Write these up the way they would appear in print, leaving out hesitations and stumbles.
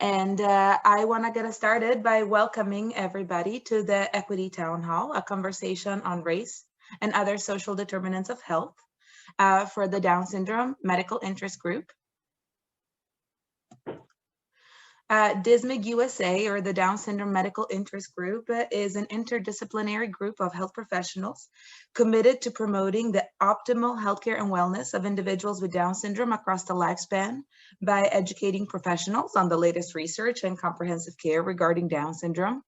And I want to get us started by welcoming everybody to the Equity Town Hall, a conversation on race and other social determinants of health for the Down Syndrome Medical Interest Group. DSMIG-USA, or the Down Syndrome Medical Interest Group, is an interdisciplinary group of health professionals committed to promoting the optimal healthcare and wellness of individuals with Down syndrome across the lifespan by educating professionals on the latest research and comprehensive care regarding Down syndrome,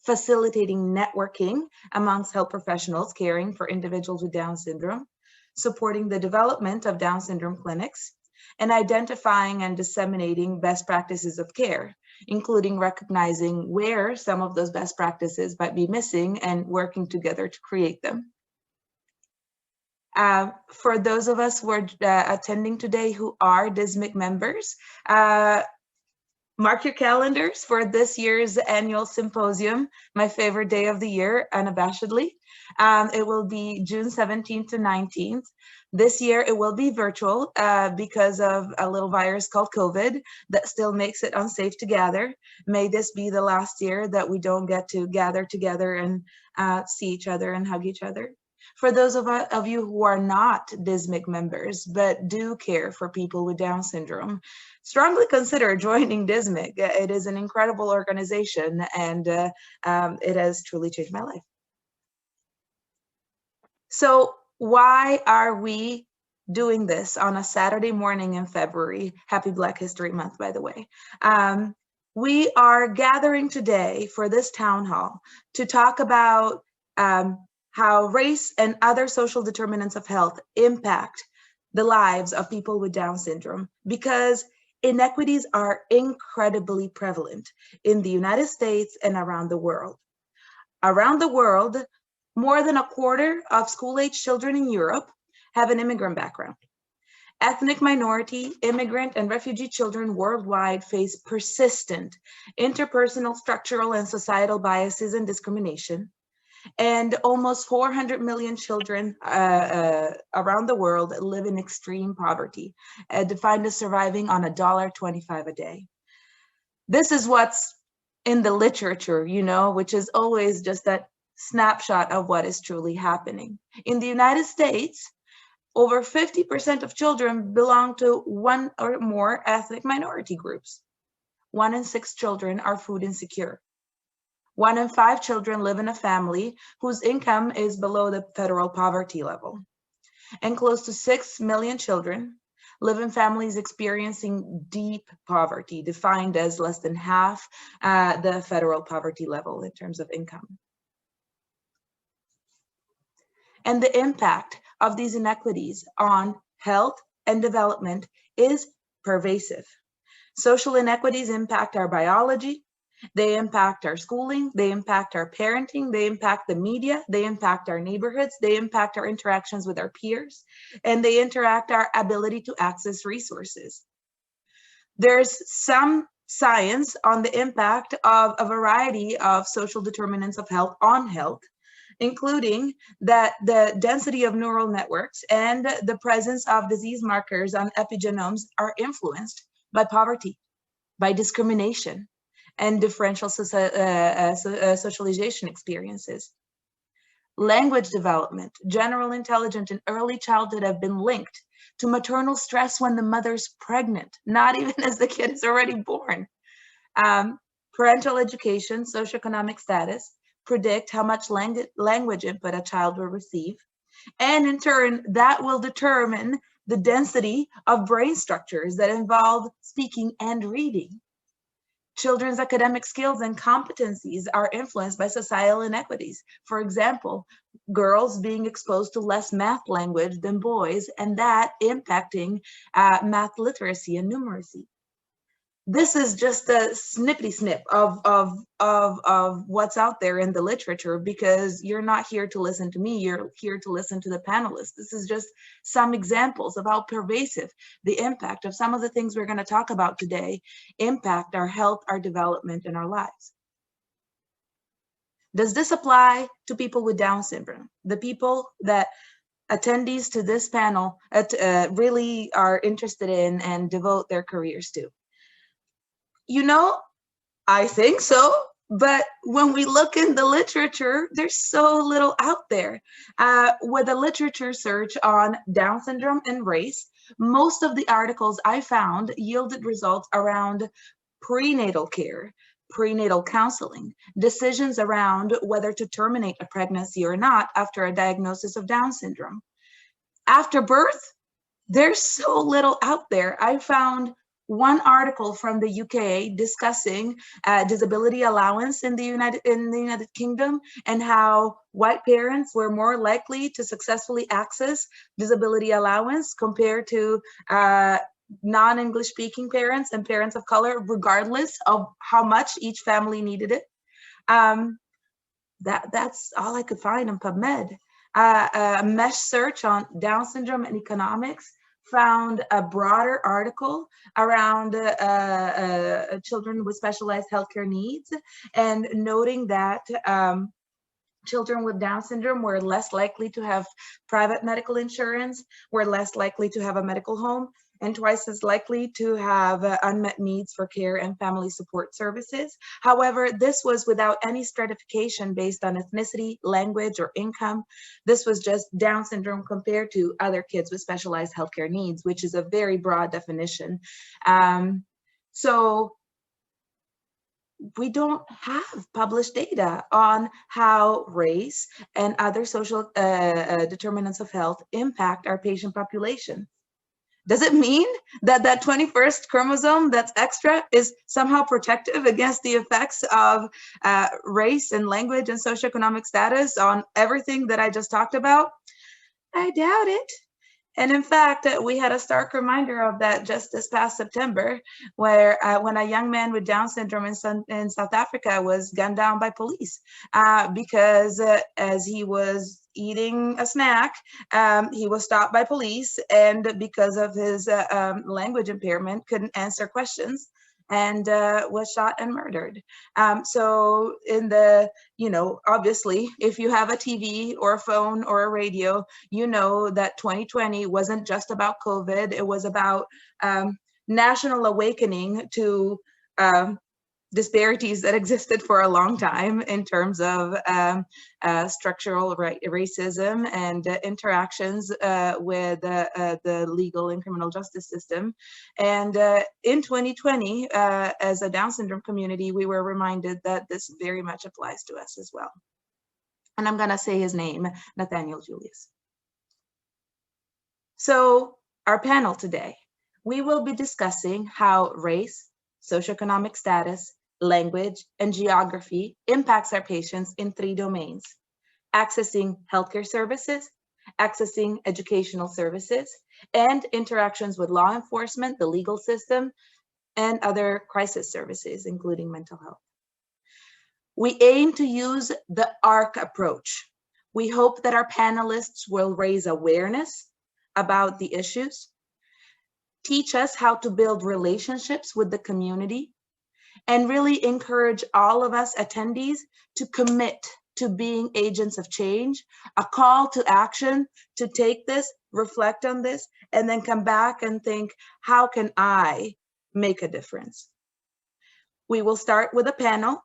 facilitating networking amongst health professionals caring for individuals with Down syndrome, supporting the development of Down syndrome clinics, and identifying and disseminating best practices of care, including recognizing where some of those best practices might be missing and working together to create them. For those of us who are attending today who are DSMIG members, mark your calendars for this year's annual symposium, my favorite day of the year, unabashedly. It will be June 17th to 19th. This year it will be virtual because of a little virus called COVID that still makes it unsafe to gather. May this be the last year that we don't get to gather together and see each other and hug each other. For those of you who are not DSMIG members, but do care for people with Down syndrome, strongly consider joining DSMIG. It is an incredible organization, and it has truly changed my life. So why are we doing this on a Saturday morning in February? Happy Black History Month, by the way. We are gathering today for this town hall to talk about how race and other social determinants of health impact the lives of people with Down syndrome, because inequities are incredibly prevalent in the United States and around the world. Around the world, more than a quarter of school-age children in Europe have an immigrant background. Ethnic minority, immigrant, and refugee children worldwide face persistent interpersonal, structural, and societal biases and discrimination. And almost 400 million children around the world live in extreme poverty, defined as surviving on $1.25 a day. This is what's in the literature, which is always just that snapshot of what is truly happening. In the United States, over 50% of children belong to one or more ethnic minority groups. 1 in 6 children are food insecure. 1 in 5 children live in a family whose income is below the federal poverty level. And close to 6 million children live in families experiencing deep poverty, defined as less than half the federal poverty level in terms of income. And the impact of these inequities on health and development is pervasive. Social inequities impact our biology, they impact our schooling, they impact our parenting, they impact the media, they impact our neighborhoods, they impact our interactions with our peers, and they impact our ability to access resources. There's some science on the impact of a variety of social determinants of health on health, including that the density of neural networks and the presence of disease markers on epigenomes are influenced by poverty, by discrimination, and differential socialization experiences. Language development, general intelligence, and early childhood have been linked to maternal stress when the mother's pregnant, not even as the kid is already born. Parental education, socioeconomic status predict how much language input a child will receive. And in turn, that will determine the density of brain structures that involve speaking and reading. Children's academic skills and competencies are influenced by societal inequities. For example, girls being exposed to less math language than boys, and that impacting math literacy and numeracy. This is just a snippety snip of what's out there in the literature, because you're not here to listen to me, you're here to listen to the panelists. This is just some examples of how pervasive the impact of some of the things we're going to talk about today impact our health, our development, and our lives. Does this apply to people with Down syndrome? The people that attendees to this panel really are interested in and devote their careers to. You know, I think so. But when we look in the literature, there's so little out there. With a literature search on Down syndrome and race, most of the articles I found yielded results around prenatal care, prenatal counseling, decisions around whether to terminate a pregnancy or not after a diagnosis of Down syndrome. After birth, there's so little out there. I found one article from the UK discussing disability allowance in the United Kingdom and how white parents were more likely to successfully access disability allowance compared to non-English speaking parents and parents of color, regardless of how much each family needed it. That's all I could find on PubMed. A mesh search on Down syndrome and economics found a broader article around children with specialized healthcare needs, and noting that children with Down syndrome were less likely to have private medical insurance, were less likely to have a medical home, and twice as likely to have unmet needs for care and family support services. However, this was without any stratification based on ethnicity, language, or income. This was just Down syndrome compared to other kids with specialized healthcare needs, which is a very broad definition. So we don't have published data on how race and other social determinants of health impact our patient population. Does it mean that that 21st chromosome that's extra is somehow protective against the effects of race and language and socioeconomic status on everything that I just talked about? I doubt it. And in fact, we had a stark reminder of that just this past September, where when a young man with Down syndrome in South Africa was gunned down by police because as he was eating a snack, he was stopped by police, and because of his language impairment, couldn't answer questions, and was shot and murdered. So in the, obviously, if you have a TV or a phone or a radio, you know that 2020 wasn't just about COVID. It was about national awakening to disparities that existed for a long time in terms of structural racism and interactions with the legal and criminal justice system. And in 2020, as a Down syndrome community, we were reminded that this very much applies to us as well. And I'm gonna say his name, Nathaniel Julius. So our panel today, we will be discussing how race, socioeconomic status, language, and geography impacts our patients in 3 domains: accessing healthcare services, accessing educational services, and interactions with law enforcement, the legal system, and other crisis services, including mental health. We aim to use the ARC approach. We hope that our panelists will raise awareness about the issues, teach us how to build relationships with the community, and really encourage all of us attendees to commit to being agents of change, a call to action to take this, reflect on this, and then come back and think, how can I make a difference? We will start with a panel,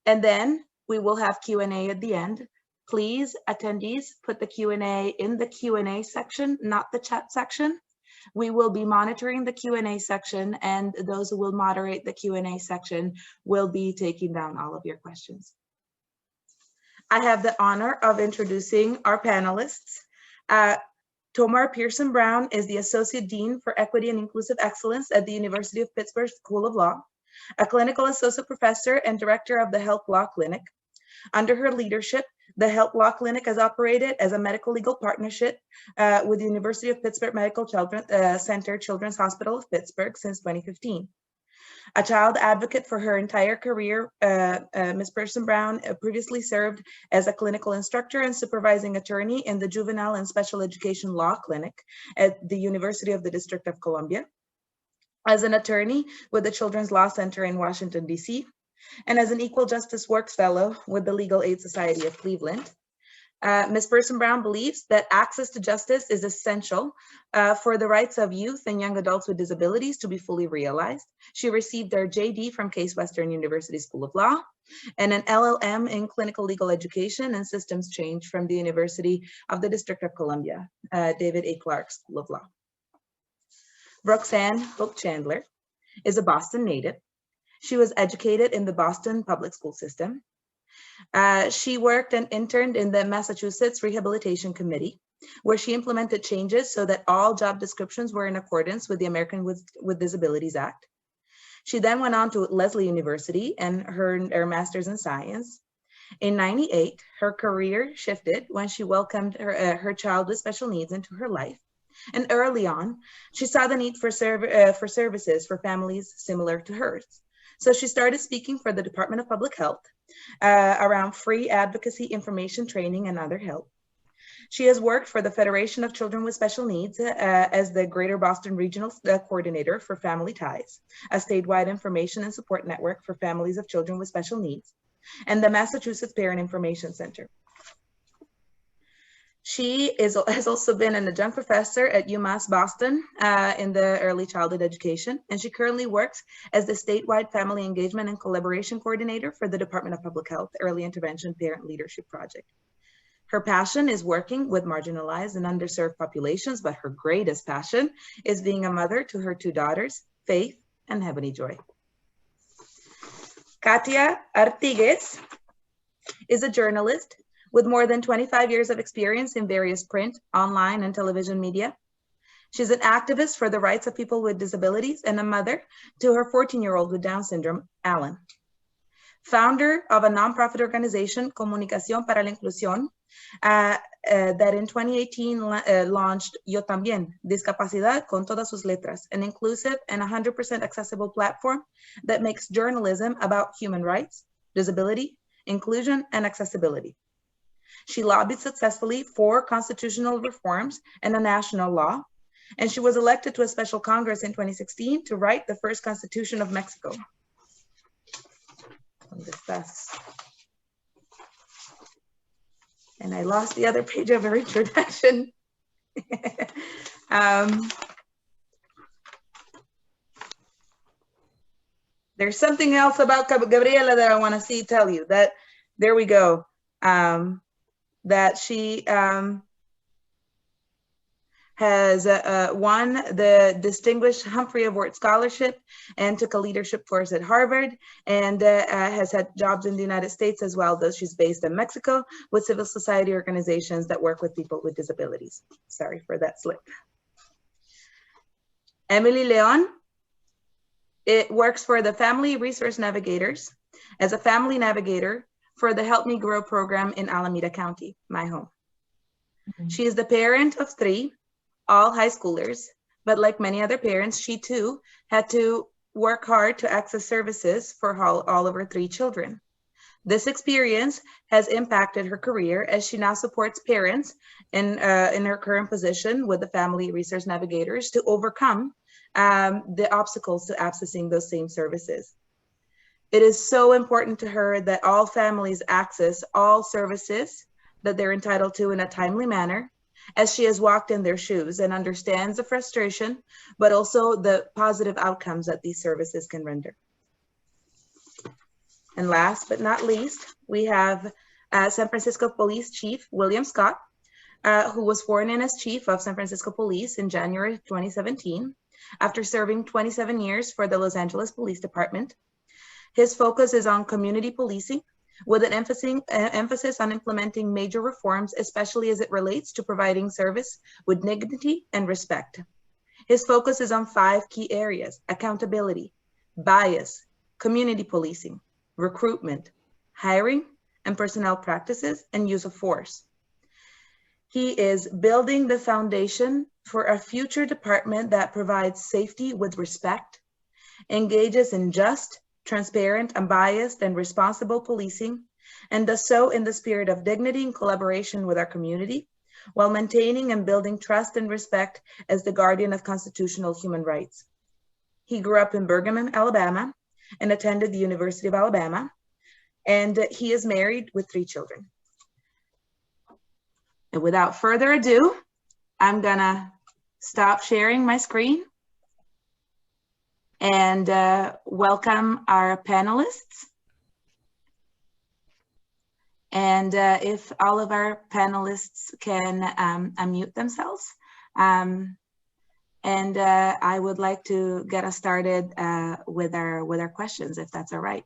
and then we will have Q&A at the end. Please, attendees, put the Q&A in the Q&A section, not the chat section. We will be monitoring the Q&A section, and those who will moderate the Q&A section will be taking down all of your questions. I have the honor of introducing our panelists. Tomar Pierson-Brown is the Associate Dean for Equity and Inclusive Excellence at the University of Pittsburgh School of Law, a clinical associate professor and director of the Health Law Clinic. Under her leadership, the Health Law Clinic has operated as a medical legal partnership with the University of Pittsburgh Medical Center Children's Hospital of Pittsburgh since 2015. A child advocate for her entire career, Ms. Pierson-Brown previously served as a clinical instructor and supervising attorney in the Juvenile and Special Education Law Clinic at the University of the District of Columbia, as an attorney with the Children's Law Center in Washington, D.C., and as an Equal Justice Works Fellow with the Legal Aid Society of Cleveland. Ms. Pierson-Brown believes that access to justice is essential for the rights of youth and young adults with disabilities to be fully realized. She received her JD from Case Western University School of Law and an LLM in clinical legal education and systems change from the University of the District of Columbia, David A. Clark School of Law. Roxanne Hoke-Chandler is a Boston native. She was educated in the Boston public school system. She worked and interned in the Massachusetts Rehabilitation Committee, where she implemented changes so that all job descriptions were in accordance with the American with Disabilities Act. She then went on to Lesley University and her master's in science. In '98, her career shifted when she welcomed her child with special needs into her life. And early on, she saw the need for services for families similar to hers. So she started speaking for the Department of Public Health around free advocacy, information training, and other help. She has worked for the Federation of Children with Special Needs as the Greater Boston Regional Coordinator for Family Ties, a statewide information and support network for families of children with special needs, and the Massachusetts Parent Information Center. She has also been an adjunct professor at UMass Boston in the early childhood education, and she currently works as the statewide family engagement and collaboration coordinator for the Department of Public Health Early Intervention Parent Leadership Project. Her passion is working with marginalized and underserved populations, but her greatest passion is being a mother to her 2 daughters, Faith and Heavenly Joy. Katia D'Artigues is a journalist with more than 25 years of experience in various print, online, and television media. She's an activist for the rights of people with disabilities and a mother to her 14-year-old with Down syndrome, Alan. Founder of a nonprofit organization, Comunicación para la Inclusión, that in 2018 launched Yotambien, Discapacidad con todas sus letras, an inclusive and 100% accessible platform that makes journalism about human rights, disability, inclusion, and accessibility. She lobbied successfully for constitutional reforms and a national law, and she was elected to a special Congress in 2016 to write the first Constitution of Mexico. And I lost the other page of her introduction. There's something else about Gabriela that I want to tell you. That there we go. That she has won the Distinguished Humphrey Award Scholarship and took a leadership course at Harvard, and has had jobs in the United States as well, though she's based in Mexico with civil society organizations that work with people with disabilities. Sorry for that slip. Emilee Leon, it works for the Family Resource Navigators as a family navigator for the Help Me Grow program in Alameda County, my home. Mm-hmm. She is the parent of 3, all high schoolers, but like many other parents, she too had to work hard to access services for all of her 3 children. This experience has impacted her career as she now supports parents in her current position with the Family Resource Navigators to overcome the obstacles to accessing those same services. It is so important to her that all families access all services that they're entitled to in a timely manner, as she has walked in their shoes and understands the frustration, but also the positive outcomes that these services can render. And last but not least, we have San Francisco Police Chief William Scott, who was sworn in as Chief of San Francisco Police in January 2017, after serving 27 years for the Los Angeles Police Department. His focus is on community policing, with an emphasis on implementing major reforms, especially as it relates to providing service with dignity and respect. His focus is on 5 key areas: accountability, bias, community policing, recruitment, hiring, and personnel practices and use of force. He is building the foundation for a future department that provides safety with respect, engages in just, transparent, unbiased, and responsible policing, and does so in the spirit of dignity and collaboration with our community, while maintaining and building trust and respect as the guardian of constitutional human rights. He grew up in Birmingham, Alabama, and attended the University of Alabama, and he is married with 3 children. without further ado, I'm gonna stop sharing my screen and welcome our panelists. And if all of our panelists can unmute themselves. And I would like to get us started with our questions, if that's all right.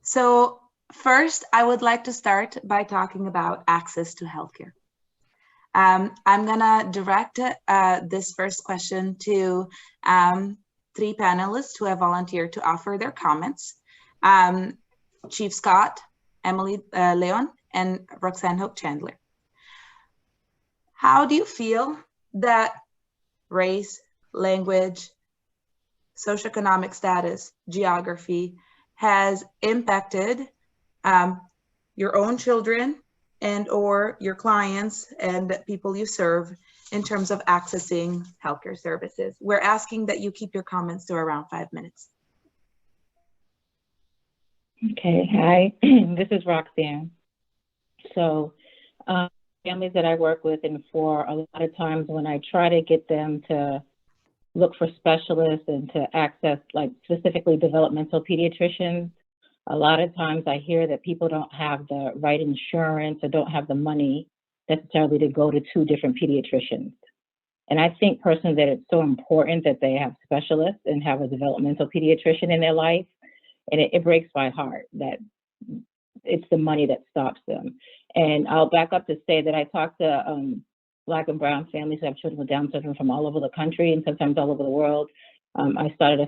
So first, I would like to start by talking about access to healthcare. I'm gonna direct this first question to 3 panelists who have volunteered to offer their comments. Chief Scott, Emilee Leon, and Roxanne Hoke-Chandler. How do you feel that race, language, socioeconomic status, geography has impacted your own children and or your clients and people you serve in terms of accessing healthcare services? We're asking that you keep your comments to around 5 minutes. Okay, hi, this is Roxanne. So families that I work with, and for a lot of times when I try to get them to look for specialists and to access like specifically developmental pediatricians, a lot of times I hear that people don't have the right insurance or don't have the money necessarily to go to 2 different pediatricians. And I think personally that it's so important that they have specialists and have a developmental pediatrician in their life. And it breaks my heart that it's the money that stops them. And I'll back up to say that I talk to Black and Brown families who have children with Down syndrome from all over the country and sometimes all over the world. I started a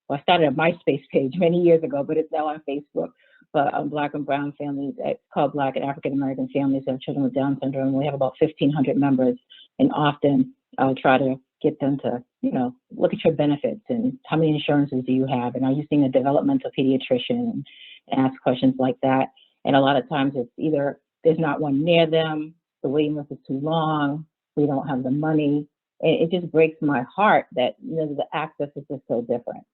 MySpace page many years ago, but it's now on Facebook for Black and Brown families. It's called Black and African American Families who have children with Down syndrome. We have about 1,500 members, and often I'll try to get them to, you know, look at your benefits and how many insurances do you have, and are you seeing a developmental pediatrician, and ask questions like that. And a lot of times it's either there's not one near them, the waiting list is too long, we don't have the money. It just breaks my heart that, you know, the access is just so different.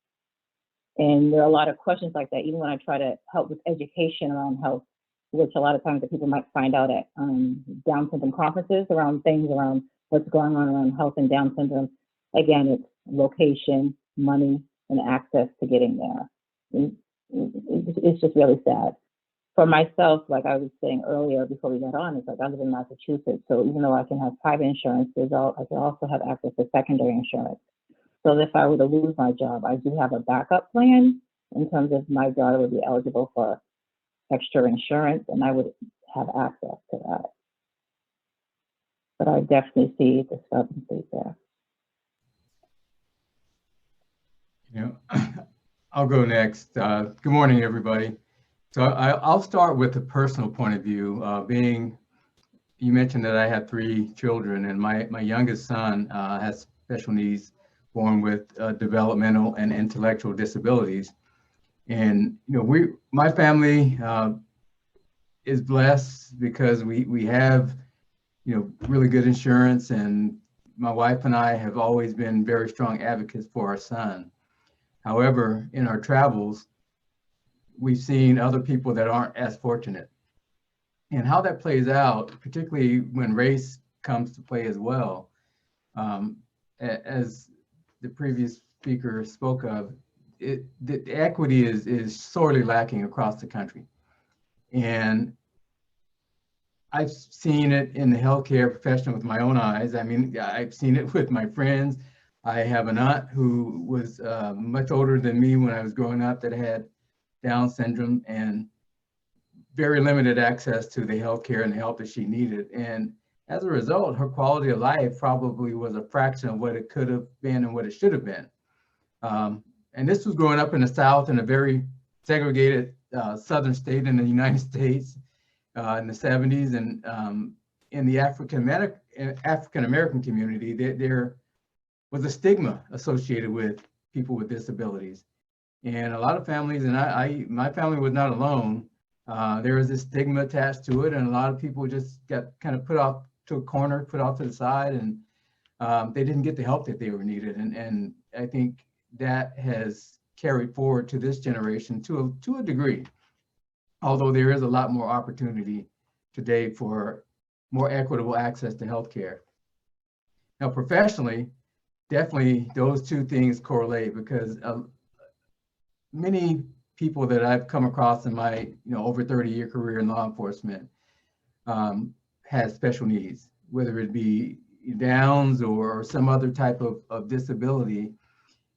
And there are a lot of questions like that, even when I try to help with education around health, which a lot of times that people might find out at Down syndrome conferences around things around what's going on around health and Down syndrome. Again, it's location, money, and access to getting there. It's just really sad. For myself, like I was saying earlier before we got on, it's like I live in Massachusetts, so even though I can have private insurance, I can also have access to secondary insurance. So if I were to lose my job, I do have a backup plan in terms of my daughter would be eligible for extra insurance, and I would have access to that. But I definitely see discrepancies there. You know, I'll go next. Good morning, everybody. So I'll start with a personal point of view. You mentioned that I had 3 children, and my youngest son has special needs, born with developmental and intellectual disabilities. And you know, my family is blessed because we have, you know, really good insurance, and my wife and I have always been very strong advocates for our son. However, in our travels, we've seen other people that aren't as fortunate. And how that plays out, particularly when race comes to play as well, as the previous speaker spoke of, the equity is sorely lacking across the country. And I've seen it in the healthcare profession with my own eyes. I mean, I've seen it with my friends. I have an aunt who was much older than me when I was growing up that had Down syndrome and very limited access to the healthcare and the help that she needed. And as a result, her quality of life probably was a fraction of what it could have been and what it should have been. And this was growing up in the South in a very segregated southern state in the United States in the 70s. And in the African American community, there was a stigma associated with people with disabilities. And a lot of families, and my family was not alone, there was this stigma attached to it, and a lot of people just got kind of put off to a corner, put off to the side, and they didn't get the help that they were needed. And I think that has carried forward to this generation to a degree. although there is a lot more opportunity today for more equitable access to healthcare. Now, professionally, definitely those two things correlate, because many people that I've come across in my over 30-year career in law enforcement has special needs, whether it be Downs or some other type of disability.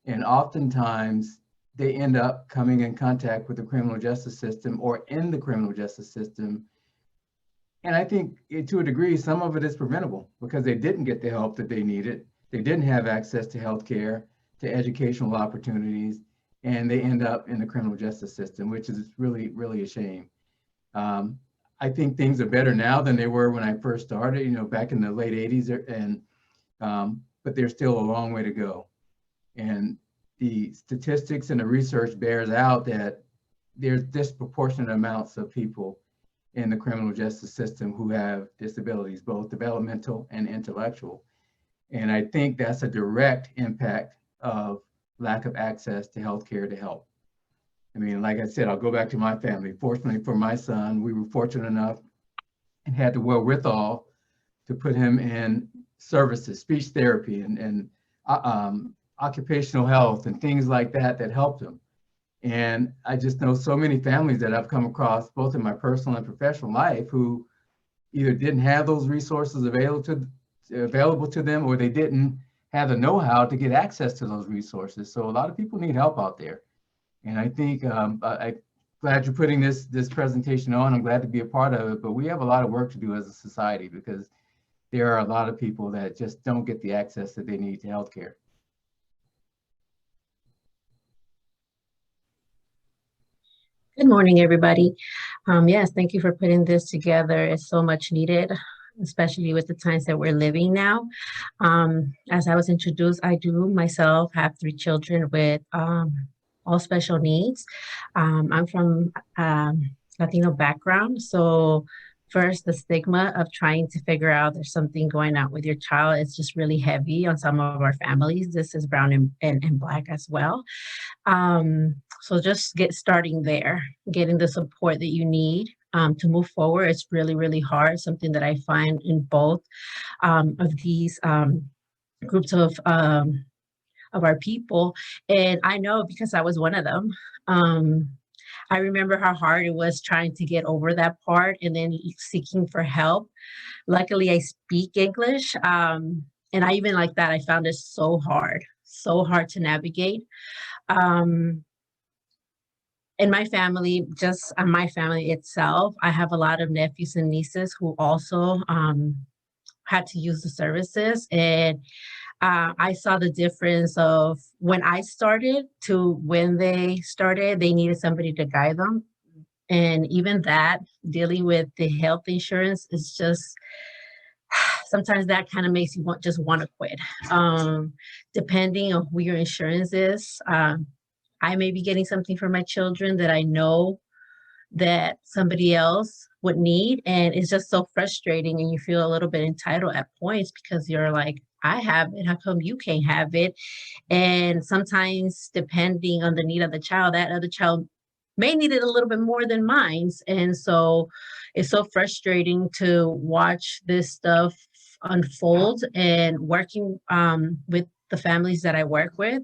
And oftentimes they end up coming in contact with the criminal justice system or in the criminal justice system. And I think to a degree, some of it is preventable because they didn't get the help that they needed. They didn't have access to healthcare, to educational opportunities, and they end up in the criminal justice system, which is really, really a shame. I think things are better now than they were when I first started, back in the late 80s, but there's still a long way to go. And the statistics and the research bears out that there's disproportionate amounts of people in the criminal justice system who have disabilities, both developmental and intellectual. And I think that's a direct impact of lack of access to healthcare to help. I mean, like I said, I'll go back to my family. Fortunately for my son, we were fortunate enough and had the wherewithal to put him in services, speech therapy and occupational health and things like that helped him. And I just know so many families that I've come across, both in my personal and professional life, who either didn't have those resources available to them, or they didn't have the know-how to get access to those resources. So a lot of people need help out there. And I think I'm glad you're putting this presentation on. I'm glad to be a part of it, but we have a lot of work to do as a society because there are a lot of people that just don't get the access that they need to healthcare. Good morning, everybody. Yes, thank you for putting this together. It's so much needed, especially with the times that we're living now. As I was introduced, I do myself have 3 children with all special needs. I'm from Latino background, so first, the stigma of trying to figure out there's something going on with your child is just really heavy on some of our families. This is brown and Black as well. So just starting there, getting the support that you need to move forward. It's really, really hard, something that I find in both of these groups of our people. And I know because I was one of them. I remember how hard it was trying to get over that part and then seeking for help. Luckily, I speak English. And I even like that, I found it so hard to navigate. In my family, just my family itself, I have a lot of nephews and nieces who also had to use the services. And I saw the difference of when I started to when they started, they needed somebody to guide them. And even that, dealing with the health insurance is just, sometimes that kind of makes you just want to quit. Depending on who your insurance is, I may be getting something for my children that I know that somebody else would need. And it's just so frustrating. And you feel a little bit entitled at points because you're like, I have it, how come you can't have it? And sometimes depending on the need of the child, that other child may need it a little bit more than mine. And so it's so frustrating to watch this stuff unfold and working with the families that I work with.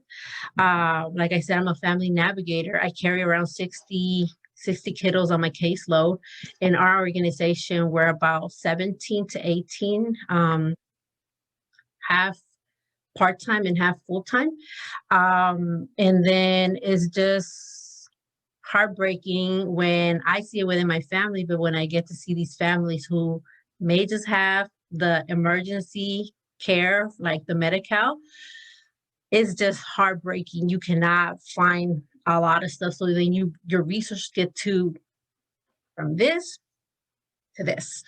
Like I said, I'm a family navigator. I carry around 60 kiddos on my caseload. In our organization, we're about 17 to 18, half part-time and half full-time. And then it's just heartbreaking when I see it within my family, but when I get to see these families who may just have the emergency care, like the Medi-Cal, it's just heartbreaking. You cannot find a lot of stuff. So then your research get from this to this.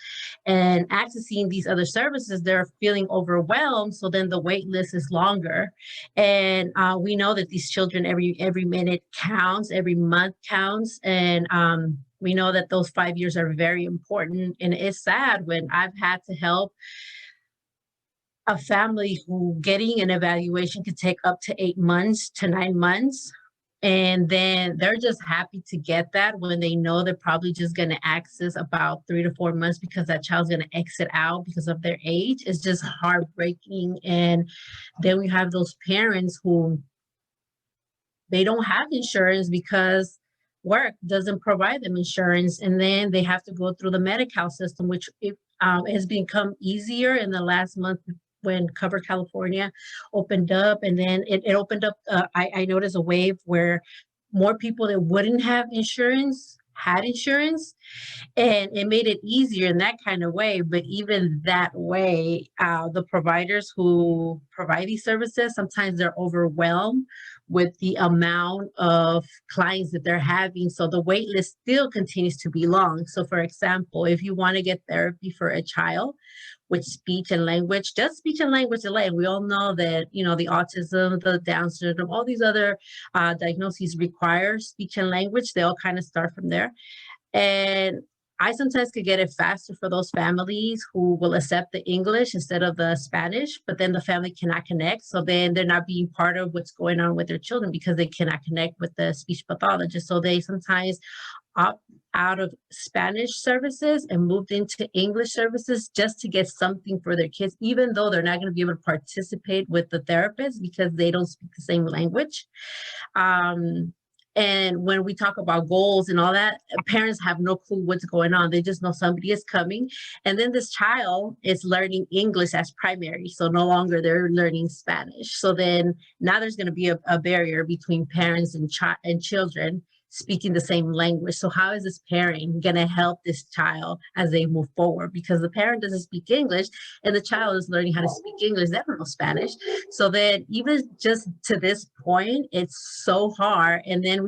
And accessing these other services, they're feeling overwhelmed. So then the wait list is longer. And we know that these children, every minute counts, every month counts. And we know that those 5 years are very important. And it's sad when I've had to help a family who getting an evaluation could take up to 8 months to 9 months. And then they're just happy to get that when they know they're probably just going to access about 3 to 4 months because that child's going to exit out because of their age. It's just heartbreaking. And then we have those parents who they don't have insurance because work doesn't provide them insurance. And then they have to go through the Medi-Cal system, which has become easier in the last month when Cover California opened up. And then it opened up, I noticed a wave where more people that wouldn't have insurance had insurance, and it made it easier in that kind of way. But even that way, the providers who provide these services, sometimes they're overwhelmed with the amount of clients that they're having. So the wait list still continues to be long. So for example, if you want to get therapy for a child with speech and language, just speech and language delay, we all know that, you know, the autism, the Down syndrome, all these other diagnoses require speech and language. They all kind of start from there. And I sometimes could get it faster for those families who will accept the English instead of the Spanish, but then the family cannot connect. So then they're not being part of what's going on with their children because they cannot connect with the speech pathologist. So they sometimes opt out of Spanish services and moved into English services just to get something for their kids, even though they're not going to be able to participate with the therapist because they don't speak the same language. And when we talk about goals and all that, parents have no clue what's going on. They just know somebody is coming. And then this child is learning English as primary. So no longer they're learning Spanish. So then now there's going to be a barrier between parents and children speaking the same language. So how is this parent going to help this child as they move forward? Because the parent doesn't speak English and the child is learning how to speak English. They don't know Spanish. So then even just to this point, it's so hard. And then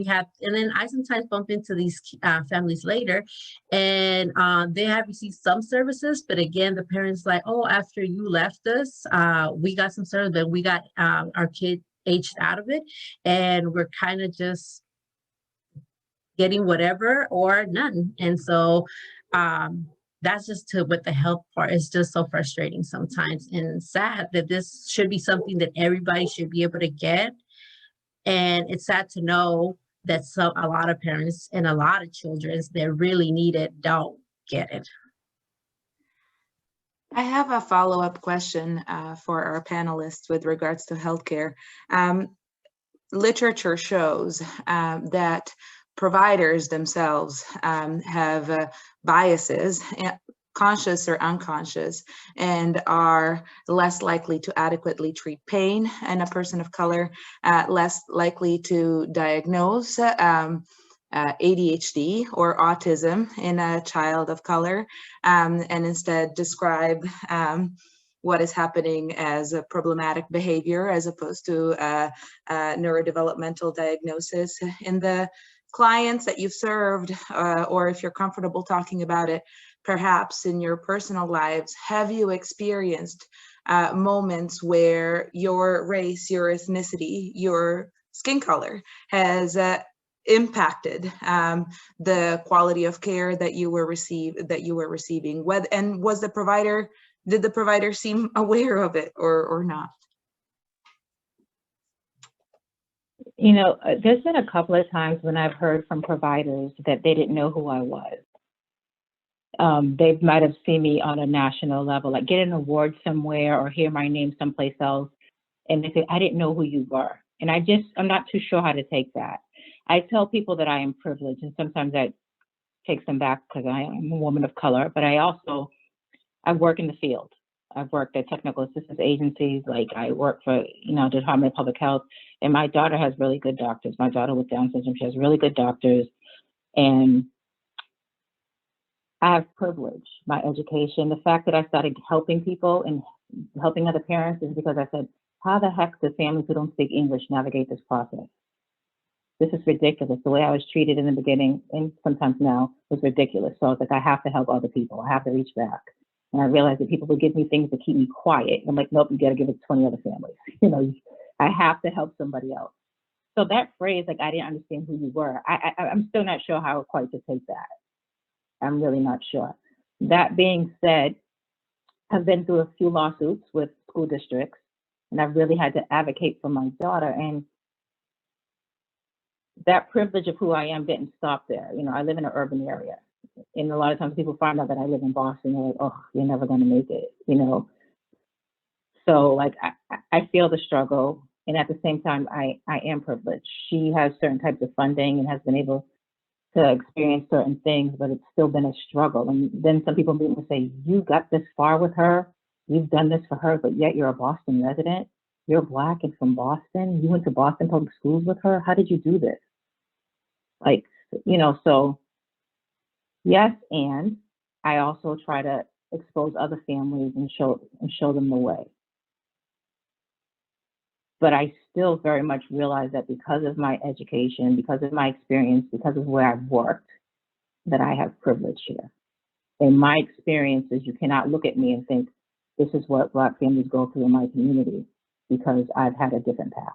I sometimes bump into these families later, and they have received some services, but again, the parents like, oh, after you left us, we got some service, but we got our kid aged out of it. And we're kind of just getting whatever or none. And so that's just with the health part. It's just so frustrating sometimes and sad that this should be something that everybody should be able to get. And it's sad to know that a lot of parents and a lot of children that really need it don't get it. I have a follow-up question for our panelists with regards to healthcare. Literature shows that providers themselves have biases, conscious or unconscious, and are less likely to adequately treat pain in a person of color, less likely to diagnose ADHD or autism in a child of color, and instead describe what is happening as a problematic behavior as opposed to a neurodevelopmental diagnosis. In the clients that you've served, or if you're comfortable talking about it, perhaps in your personal lives, have you experienced moments where your race, your ethnicity, your skin color has impacted the quality of care that you were receiving? And did the provider seem aware of it or not? You know, there's been a couple of times when I've heard from providers that they didn't know who I was. They might have seen me on a national level, like get an award somewhere or hear my name someplace else, and they say, I didn't know who you were. And I'm not too sure how to take that. I tell people that I am privileged, and sometimes that takes them back because I am a woman of color, but I work in the field. I've worked at technical assistance agencies, like I work for, Department of Public Health, and my daughter has really good doctors. My daughter with Down syndrome, she has really good doctors, and I have privilege, my education. The fact that I started helping people and helping other parents is because I said, how the heck do families who don't speak English navigate this process? This is ridiculous. The way I was treated in the beginning, and sometimes now, was ridiculous. So I was like, I have to help other people. I have to reach back. And I realized that people would give me things to keep me quiet. I'm like, nope, you got to give it to 20 other families. I have to help somebody else. So that phrase, like, I didn't understand who you were. I'm still not sure how quite to take that. I'm really not sure. That being said, I've been through a few lawsuits with school districts, and I've really had to advocate for my daughter. And that privilege of who I am didn't stop there. You know, I live in an urban area, and a lot of times people find out that I live in Boston, they're like, oh, you're never going to make it, you know. So like, I feel the struggle, and at the same time, I am privileged. She has certain types of funding and has been able to experience certain things, but it's still been a struggle. And then some people meet and say, you got this far with her, you've done this for her, but yet you're a Boston resident, you're Black and from Boston, you went to Boston public schools with her, how did you do this? Like, you know, so yes, and I also try to expose other families and show them the way. But I still very much realize that because of my education, because of my experience, because of where I've worked, that I have privilege here. In my experiences, you cannot look at me and think, this is what Black families go through in my community, because I've had a different path.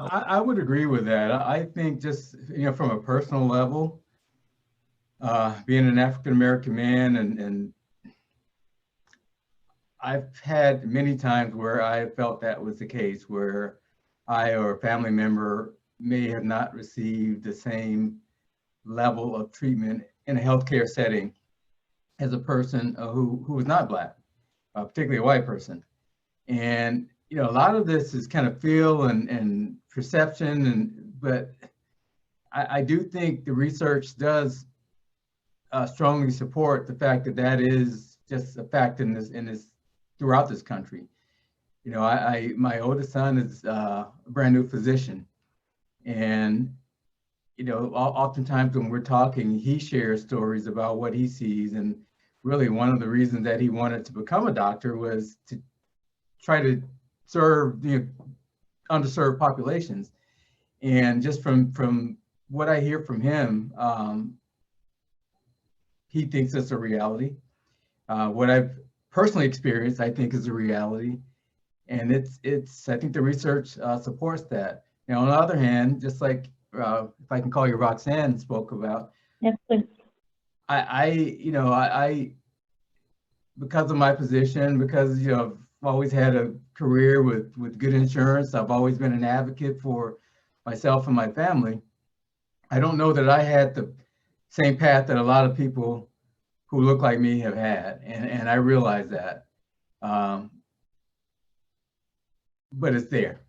I would agree with that. I think just, you know, from a personal level, being an African-American man, and I've had many times where I felt that was the case, where I or a family member may have not received the same level of treatment in a healthcare setting as a person who was not Black, particularly a white person. And you know, a lot of this is kind of feel and perception, but I do think the research does strongly support the fact that that is just a fact in this throughout this country. You know, my oldest son is a brand new physician, and you know, oftentimes when we're talking, he shares stories about what he sees, and really one of the reasons that he wanted to become a doctor was to try to serve, you know, underserved populations. And just from what I hear from him, he thinks it's a reality. What I've personally experienced, I think, is a reality. And it's I think the research supports that. Now, on the other hand, just like, if I can call you Roxanne spoke about, Yes, please. I because of my position, because, you know, I've always had a career with good insurance, I've always been an advocate for myself and my family. I don't know that I had the same path that a lot of people who look like me have had, and I realize that. But it's there.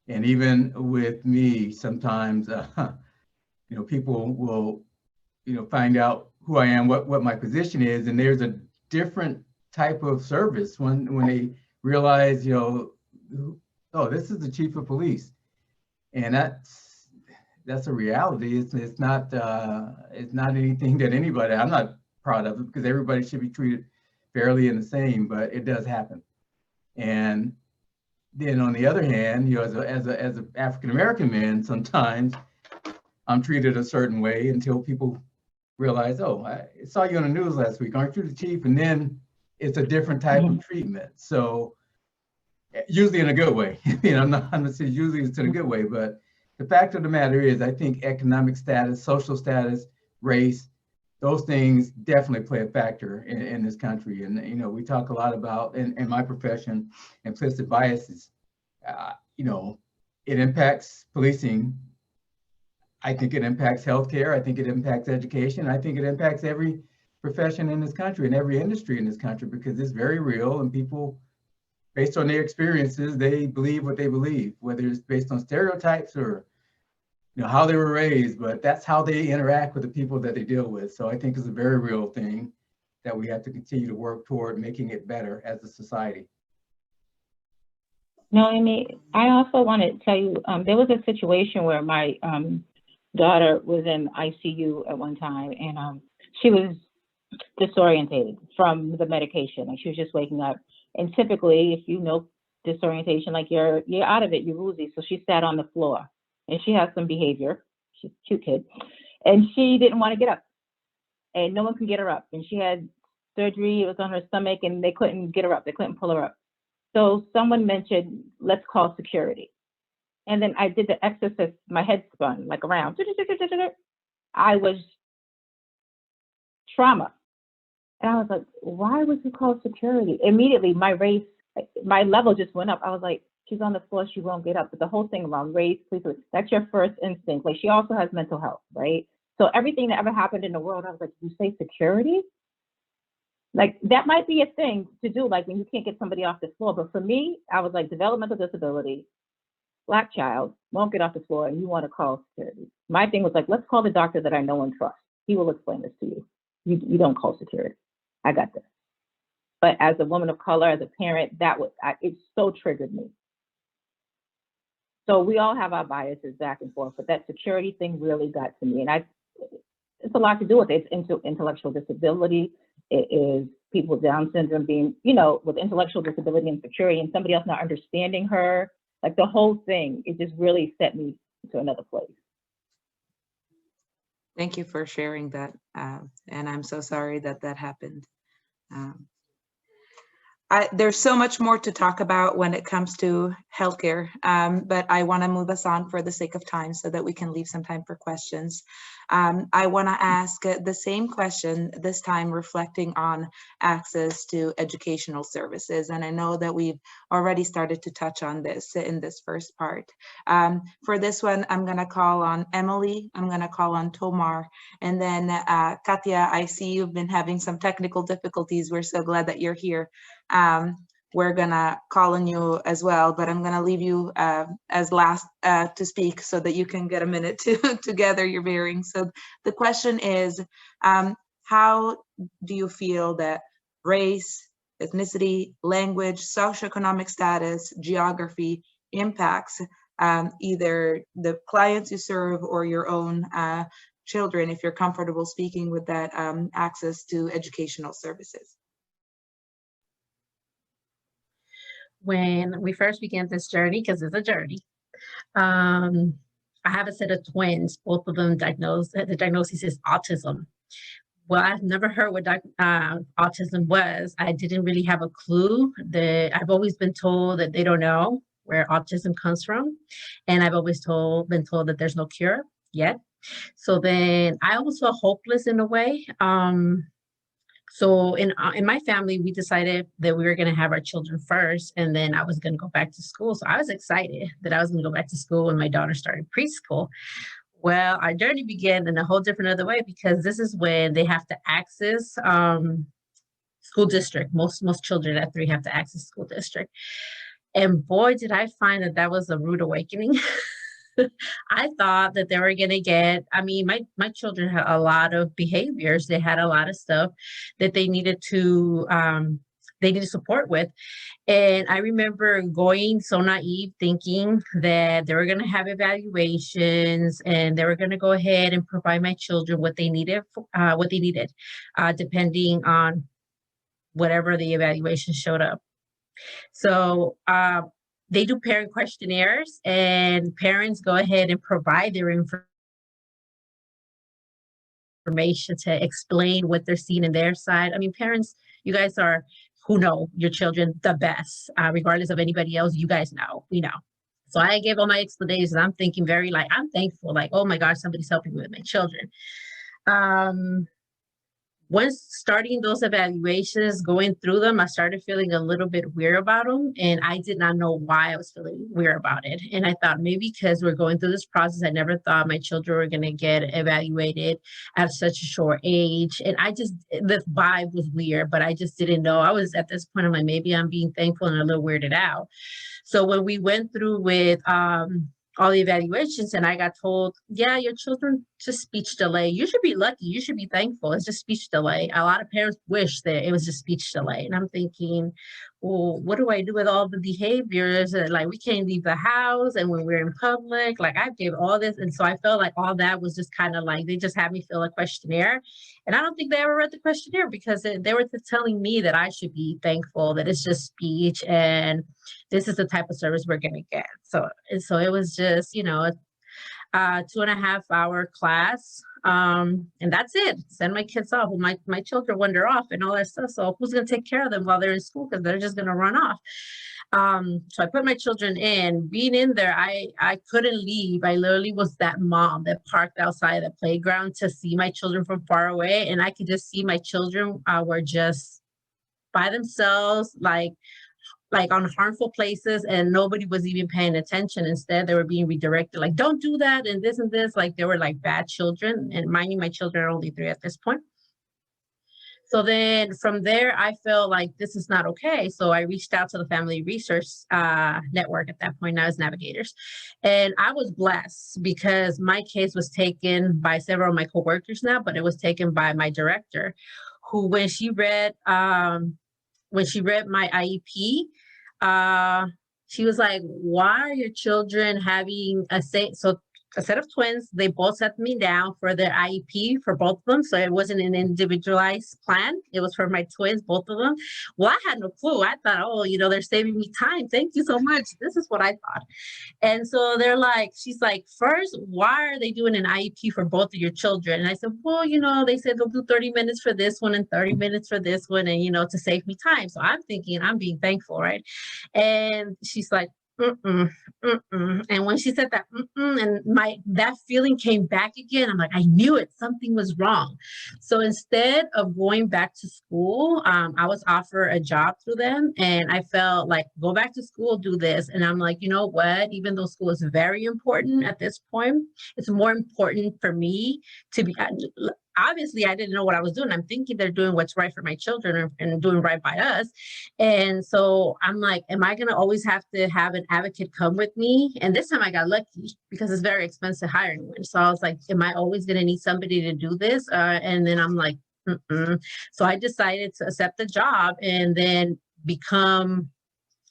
And even with me, sometimes, you know, people will, you know, find out who I am, what my position is, and there's a different type of service when they realize, you know, oh, this is the chief of police, and that's a reality. It's not anything that anybody, I'm not proud of it, because everybody should be treated fairly and the same, but it does happen. And then on the other hand, you know, as an African-American man, sometimes I'm treated a certain way until people realize, oh, I saw you on the news last week, aren't you the chief? And then it's a different type of treatment. So usually in a good way. You know, I'm not saying usually it's in a good way, but the fact of the matter is, I think economic status, social status, race, those things definitely play a factor in this country. And, you know, we talk a lot about, in my profession, implicit biases. You know, it impacts policing. I think it impacts healthcare. I think it impacts education. I think it impacts every profession in this country and every industry in this country, because it's very real, and people, based on their experiences, they believe what they believe, whether it's based on stereotypes or, you know, how they were raised, but that's how they interact with the people that they deal with. So I think it's a very real thing that we have to continue to work toward making it better as a society. No, Amy, I also want to tell you, there was a situation where my daughter was in ICU at one time, and she was disorientated from the medication. Like, she was just waking up. And typically, if you know disorientation, like you're out of it, you're woozy. So she sat on the floor, and she has some behavior. She's a cute kid, and she didn't want to get up, and no one can get her up. And she had surgery. It was on her stomach, and they couldn't get her up. They couldn't pull her up. So someone mentioned, let's call security. And then I did the exorcist, my head spun like around. I was trauma. And I was like, why would you call security? Immediately, my level just went up. I was like, she's on the floor, she won't get up. But the whole thing around race, please, that's your first instinct. Like, she also has mental health, right? So everything that ever happened in the world, I was like, you say security? Like, that might be a thing to do, like when you can't get somebody off the floor. But for me, I was like, developmental disability, Black child, won't get off the floor, and you want to call security. My thing was like, let's call the doctor that I know and trust. He will explain this to you. You don't call security. I got this. But as a woman of color, as a parent, it so triggered me. So we all have our biases back and forth, but that security thing really got to me. And it's a lot to do with it. It's intellectual disability. It is people with Down syndrome being, with intellectual disability and security, and somebody else not understanding her. Like, the whole thing, it just really set me to another place. Thank you for sharing that. And I'm so sorry that that happened. There's so much more to talk about when it comes to healthcare, but I want to move us on for the sake of time so that we can leave some time for questions. I want to ask the same question, this time reflecting on access to educational services. And I know that we've already started to touch on this in this first part. For this one, I'm going to call on Emilee, I'm going to call on Tomar, and then Katia, I see you've been having some technical difficulties. We're so glad that you're here. We're gonna call on you as well, but I'm gonna leave you as last to speak so that you can get a minute to gather your bearings. So the question is, how do you feel that race, ethnicity, language, socioeconomic status, geography impacts either the clients you serve or your own children, if you're comfortable speaking with that, access to educational services? When we first began this journey, because it's a journey, I have a set of twins, both of them diagnosed, the diagnosis is autism. Well, I've never heard what autism was. I didn't really have a clue. I've always been told that they don't know where autism comes from. And I've always been told that there's no cure yet. So then I almost felt hopeless in a way. So in my family, we decided that we were going to have our children first, and then I was going to go back to school. So I was excited that I was going to go back to school when my daughter started preschool. Well, our journey began in a whole different other way, because this is when they have to access school district. Most children at 3 have to access school district. And boy, did I find that was a rude awakening. I thought that they were going to get, my children had a lot of behaviors. They had a lot of stuff that they needed support with. And I remember going so naive, thinking that they were going to have evaluations and they were going to go ahead and provide my children what they needed, depending on whatever the evaluation showed up. So, they do parent questionnaires, and parents go ahead and provide their information to explain what they're seeing in their side. Parents, you guys are who know your children the best, regardless of anybody else. You guys know, we know. So I gave all my explanations. I'm thinking I'm thankful, oh my gosh, somebody's helping me with my children. Once starting those evaluations, going through them, I started feeling a little bit weird about them, and I did not know why I was feeling weird about it. And I thought maybe because we're going through this process, I never thought my children were going to get evaluated at such a short age. And the vibe was weird, but I just didn't know. I was at this point, I'm like, maybe I'm being thankful and a little weirded out. So when we went through with all the evaluations, and I got told, yeah, your children just speech delay. You should be lucky. You should be thankful. It's just speech delay. A lot of parents wish that it was just speech delay. And I'm thinking, well, what do I do with all the behaviors? We can't leave the house. And when we're in public, I gave all this. And so I felt like all that was just kind of they just had me fill a questionnaire. And I don't think they ever read the questionnaire, because they were telling me that I should be thankful, that it's just speech and this is the type of service we're going to get. So it was just, a 2.5-hour class. And that's it. Send my kids off. Well, my children wander off and all that stuff. So who's going to take care of them while they're in school? Because they're just going to run off. So I put my children in. Being in there, I couldn't leave. I literally was that mom that parked outside the playground to see my children from far away. And I could just see my children were just by themselves, like on harmful places, and nobody was even paying attention. Instead, they were being redirected, like, don't do that, and this. Like, they were like bad children. And mind you, my children are only 3 at this point. So then from there, I felt like this is not okay. So I reached out to the Family Research Network at that point, now as Navigators. And I was blessed because my case was taken by several of my coworkers now, but it was taken by my director, who when she read my IEP, she was like, why are your children having a set of twins? They both sat me down for their IEP for both of them. So it wasn't an individualized plan. It was for my twins, both of them. Well, I had no clue. I thought, oh, they're saving me time. Thank you so much. This is what I thought. And so she's like, first, why are they doing an IEP for both of your children? And I said, well, they said they'll do 30 minutes for this one and 30 minutes for this one, and, to save me time. So I'm thinking, I'm being thankful, right? And she's like, and when she said that, and that feeling came back again, I'm like, I knew it, something was wrong. So instead of going back to school, I was offered a job through them, and I felt like, go back to school, do this. And I'm like, you know what, even though school is very important at this point, it's more important for me to be, obviously I didn't know what I was doing. I'm thinking they're doing what's right for my children and doing right by us. And so I'm like, am I going to always have to have an advocate come with me? And this time I got lucky because it's very expensive hiring one. So I was like, am I always going to need somebody to do this? And then I'm like, So I decided to accept the job and then become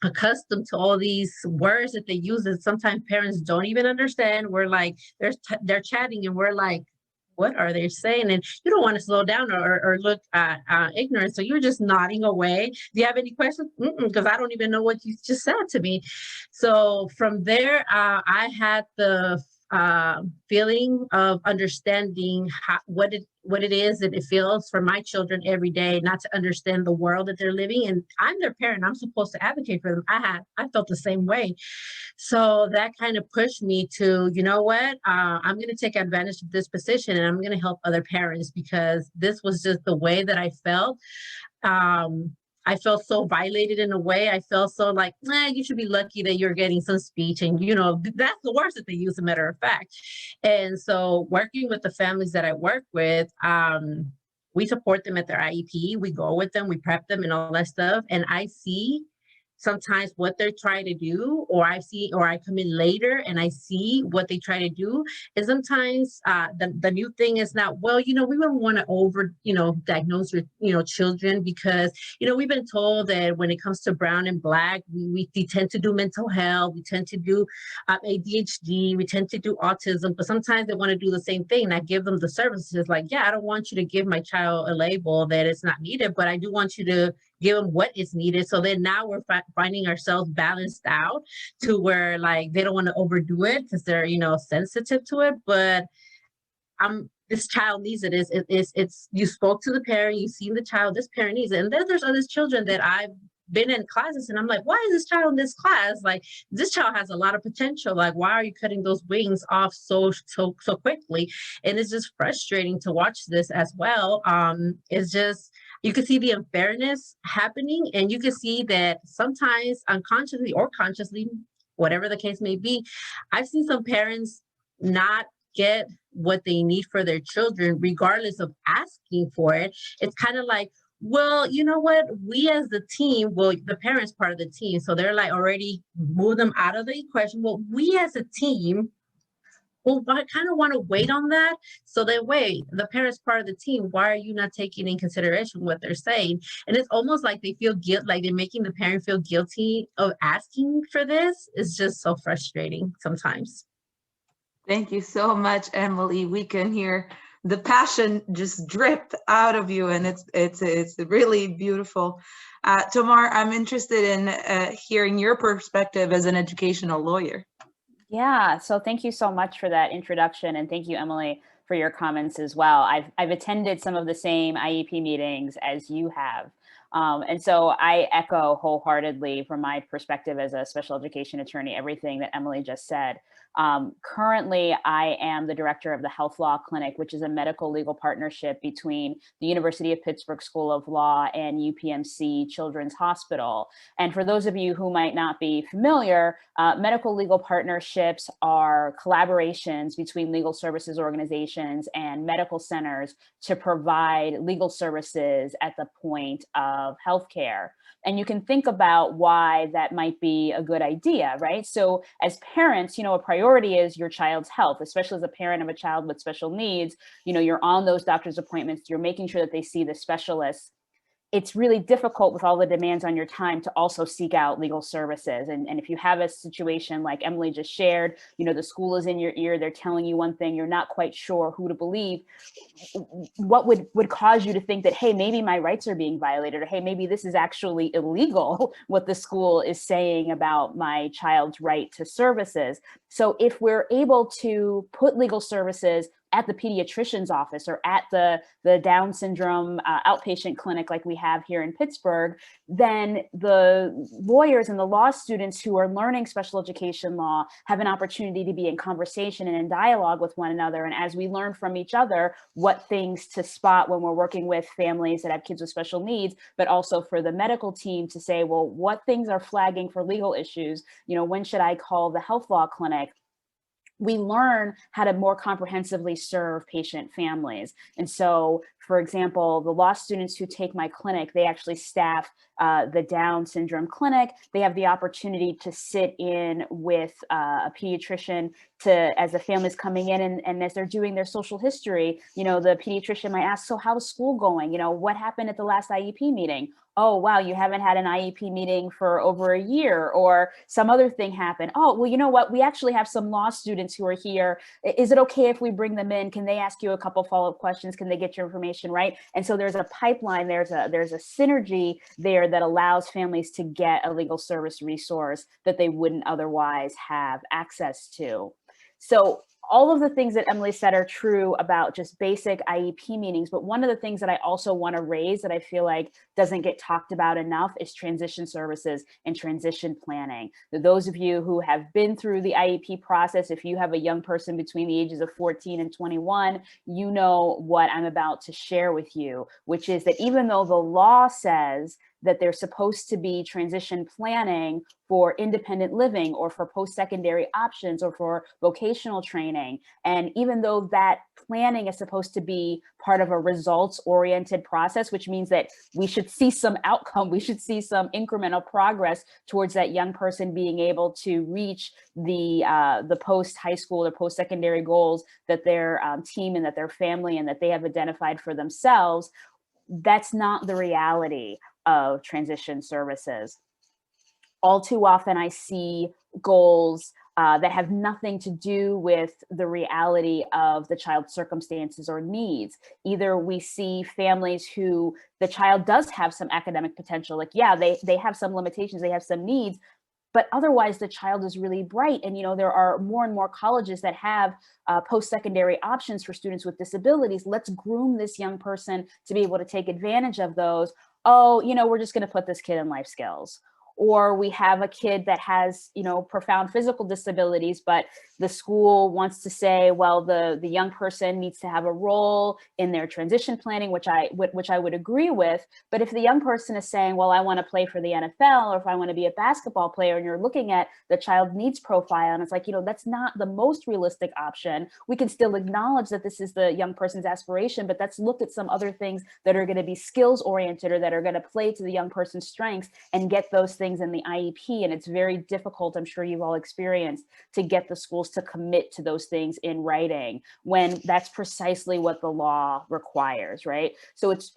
accustomed to all these words that they use that sometimes parents don't even understand. We're like, they're chatting and we're like, what are they saying? And you don't want to slow down or look ignorant. So you're just nodding away. Do you have any questions? Because I don't even know what you just said to me. So from there, I had the feeling of understanding what it is that it feels for my children every day, not to understand the world that they're living. And I'm their parent. I'm supposed to advocate for them. I felt the same way. So that kind of pushed me to, you know what, I'm going to take advantage of this position and I'm going to help other parents, because this was just the way that I felt. I felt so violated in a way. I felt so like, you should be lucky that you're getting some speech. And, that's the words that they use, as a matter of fact. And so working with the families that I work with, we support them at their IEP. We go with them, we prep them and all that stuff. And I see sometimes what they're trying to do, or I come in later and I see what they try to do. And sometimes the new thing is not, well, we don't want to over, diagnose your, children, because, we've been told that when it comes to brown and black, we tend to do mental health, we tend to do ADHD, we tend to do autism, but sometimes they want to do the same thing. And I give them the services like, yeah, I don't want you to give my child a label that it's not needed, but I do want you to give them what is needed. So then now we're finding ourselves balanced out to where like they don't want to overdo it because they're sensitive to it. But this child needs it. It's you spoke to the parent, you've seen the child, this parent needs it. And then there's other children that I've been in classes and I'm like, why is this child in this class? Like, this child has a lot of potential. Like, why are you cutting those wings off so quickly? And it's just frustrating to watch this as well. It's just, you can see the unfairness happening, and you can see that sometimes unconsciously or consciously, whatever the case may be, I've seen some parents not get what they need for their children, regardless of asking for it. It's kind of like, well, you know what? We as the team, well, the parents part of the team, so they're like already move them out of the equation. Well, we as a team, well, I kind of want to wait on that. So that way, the parents part of the team, why are you not taking in consideration what they're saying? And it's almost like they feel guilt, like they're making the parent feel guilty of asking for this. It's just so frustrating sometimes. Thank you so much, Emilee. We can hear the passion just drip out of you, and it's really beautiful. Tomar, I'm interested in hearing your perspective as an educational lawyer. Yeah, so thank you so much for that introduction, and thank you, Emilee, for your comments as well. I've attended some of the same IEP meetings as you have. And so I echo wholeheartedly from my perspective as a special education attorney, everything that Emilee just said. Currently, I am the director of the Health Law Clinic, which is a medical legal partnership between the University of Pittsburgh School of Law and UPMC Children's Hospital. And for those of you who might not be familiar, medical legal partnerships are collaborations between legal services organizations and medical centers to provide legal services at the point of healthcare. And you can think about why that might be a good idea, right? So as parents, a priority is your child's health, especially as a parent of a child with special needs. You're on those doctor's appointments, you're making sure that they see the specialists. It's really difficult with all the demands on your time to also seek out legal services. And if you have a situation like Emilee just shared, the school is in your ear, they're telling you one thing, you're not quite sure who to believe, what would cause you to think that, hey, maybe my rights are being violated, or hey, maybe this is actually illegal, what the school is saying about my child's right to services. So if we're able to put legal services at the pediatrician's office or at the Down syndrome outpatient clinic like we have here in Pittsburgh, then the lawyers and the law students who are learning special education law have an opportunity to be in conversation and in dialogue with one another. And as we learn from each other, what things to spot when we're working with families that have kids with special needs, but also for the medical team to say, well, what things are flagging for legal issues? When should I call the health law clinic? We learn how to more comprehensively serve patient families. And so, for example, the law students who take my clinic, they actually staff the Down syndrome clinic. They have the opportunity to sit in with a pediatrician as the family's coming in, and as they're doing their social history, the pediatrician might ask, so how's school going? What happened at the last IEP meeting? Oh, wow, you haven't had an IEP meeting for over a year, or some other thing happened. Oh, well, you know what? We actually have some law students who are here. Is it okay if we bring them in? Can they ask you a couple follow-up questions? Can they get your information right? And so there's a pipeline, there's a synergy there that allows families to get a legal service resource that they wouldn't otherwise have access to. So all of the things that Emilee said are true about just basic IEP meetings, but one of the things that I also want to raise that I feel like doesn't get talked about enough is transition services and transition planning. Those of you who have been through the IEP process, if you have a young person between the ages of 14 and 21, you know what I'm about to share with you, which is that even though the law says that there's supposed to be transition planning for independent living or for post-secondary options or for vocational training. And even though that planning is supposed to be part of a results-oriented process, which means that we should see some outcome, we should see some incremental progress towards that young person being able to reach the post-high school or post-secondary goals that their team and that their family and that they have identified for themselves. That's not the reality of transition services. All too often I see goals that have nothing to do with the reality of the child's circumstances or needs. Either we see families who the child does have some academic potential, like, yeah, they have some limitations, they have some needs, but otherwise the child is really bright. And, there are more and more colleges that have post-secondary options for students with disabilities. Let's groom this young person to be able to take advantage of those. Oh, we're just going to put this kid in life skills. Or we have a kid that has, profound physical disabilities, but the school wants to say, well, the young person needs to have a role in their transition planning, which I would agree with. But if the young person is saying, well, I want to play for the NFL, or if I want to be a basketball player, and you're looking at the child needs profile, and it's like, that's not the most realistic option. We can still acknowledge that this is the young person's aspiration, but let's look at some other things that are going to be skills oriented or that are going to play to the young person's strengths and get those things in the IEP. And it's very difficult, I'm sure you've all experienced, to get the schools to commit to those things in writing when that's precisely what the law requires, right? So it's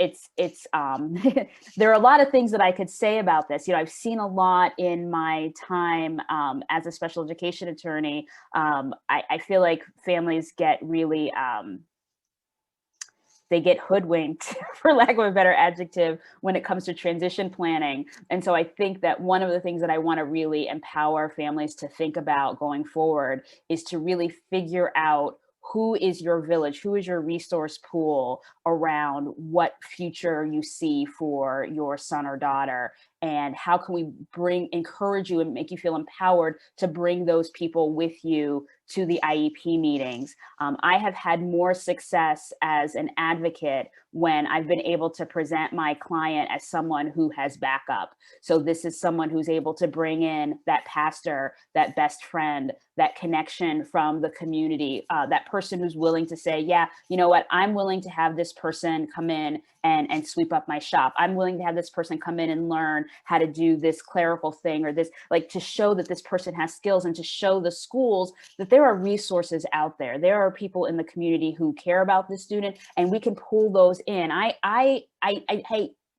there are a lot of things that I could say about this. I've seen a lot in my time as a special education attorney. I feel like families get really they get hoodwinked, for lack of a better adjective, when it comes to transition planning. And so I think that one of the things that I want to really empower families to think about going forward is to really figure out who is your village, who is your resource pool around what future you see for your son or daughter, and how can we encourage you and make you feel empowered to bring those people with you to the IEP meetings. I have had more success as an advocate when I've been able to present my client as someone who has backup. So this is someone who's able to bring in that pastor, that best friend, that connection from the community, that person who's willing to say, yeah, you know what, I'm willing to have this person come in and sweep up my shop. I'm willing to have this person come in and learn how to do this clerical thing, or this, like, to show that this person has skills, and to show the schools that there are resources out there. There are people in the community who care about the student, and we can pull those in. I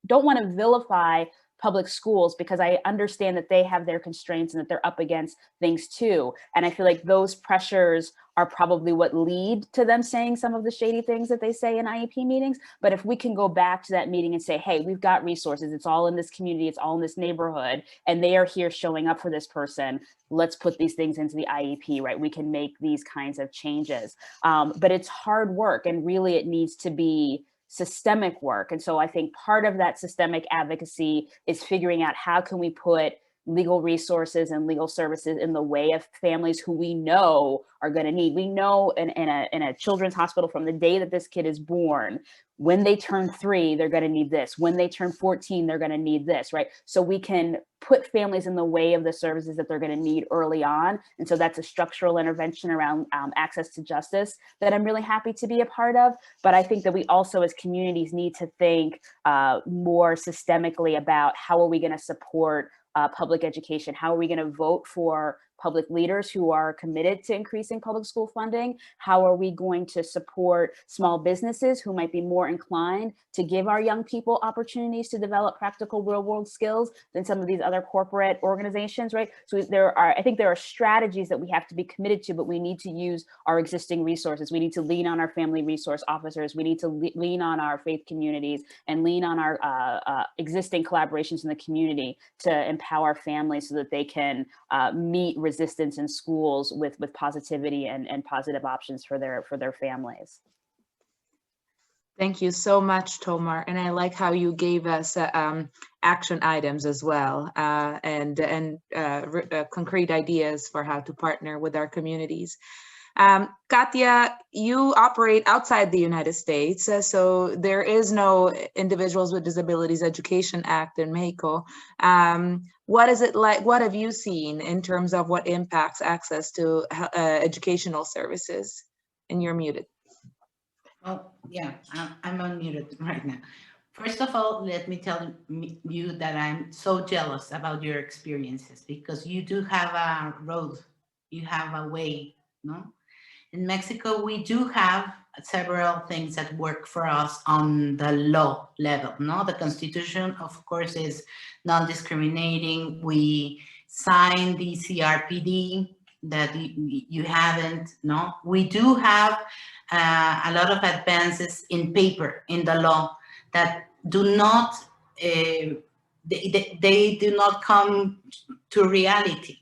don't want to vilify public schools, because I understand that they have their constraints and that they're up against things too. And I feel like those pressures are probably what lead to them saying some of the shady things that they say in IEP meetings. But if we can go back to that meeting and say, hey, we've got resources, it's all in this community, it's all in this neighborhood, and they are here showing up for this person, let's put these things into the IEP, right? We can make these kinds of changes. But it's hard work, and really it needs to be systemic work. And so I think part of that systemic advocacy is figuring out how can we put legal resources and legal services in the way of families who we know are going to need. We know in a children's hospital, from the day that this kid is born, when they turn 3, they're going to need this. When they turn 14, they're going to need this, right? So we can put families in the way of the services that they're going to need early on. And so that's a structural intervention around access to justice that I'm really happy to be a part of. But I think that we also, as communities, need to think more systemically about how are we going to support public education? How are we going to vote for public leaders who are committed to increasing public school funding? How are we going to support small businesses who might be more inclined to give our young people opportunities to develop practical real world skills than some of these other corporate organizations, right? So I think there are strategies that we have to be committed to, but we need to use our existing resources. We need to lean on our family resource officers. We need to lean on our faith communities and lean on our existing collaborations in the community to empower families so that they can meet resistance in schools with positivity and positive options for their families. Thank you so much, Tomar. And I like how you gave us action items as well, and concrete ideas for how to partner with our communities. Katia, you operate outside the United States, so there is no Individuals with Disabilities Education Act in Mexico. What is it like? What have you seen in terms of what impacts access to educational services? And you're muted. Oh, yeah, I'm unmuted right now. First of all, let me tell you that I'm so jealous about your experiences, because you do have a road, you have a way, no? In Mexico, we do have several things that work for us on the law level, no? The Constitution, of course, is non-discriminating. We signed the CRPD that you haven't, no? We do have a lot of advances in paper in the law that do not, they do not come to reality,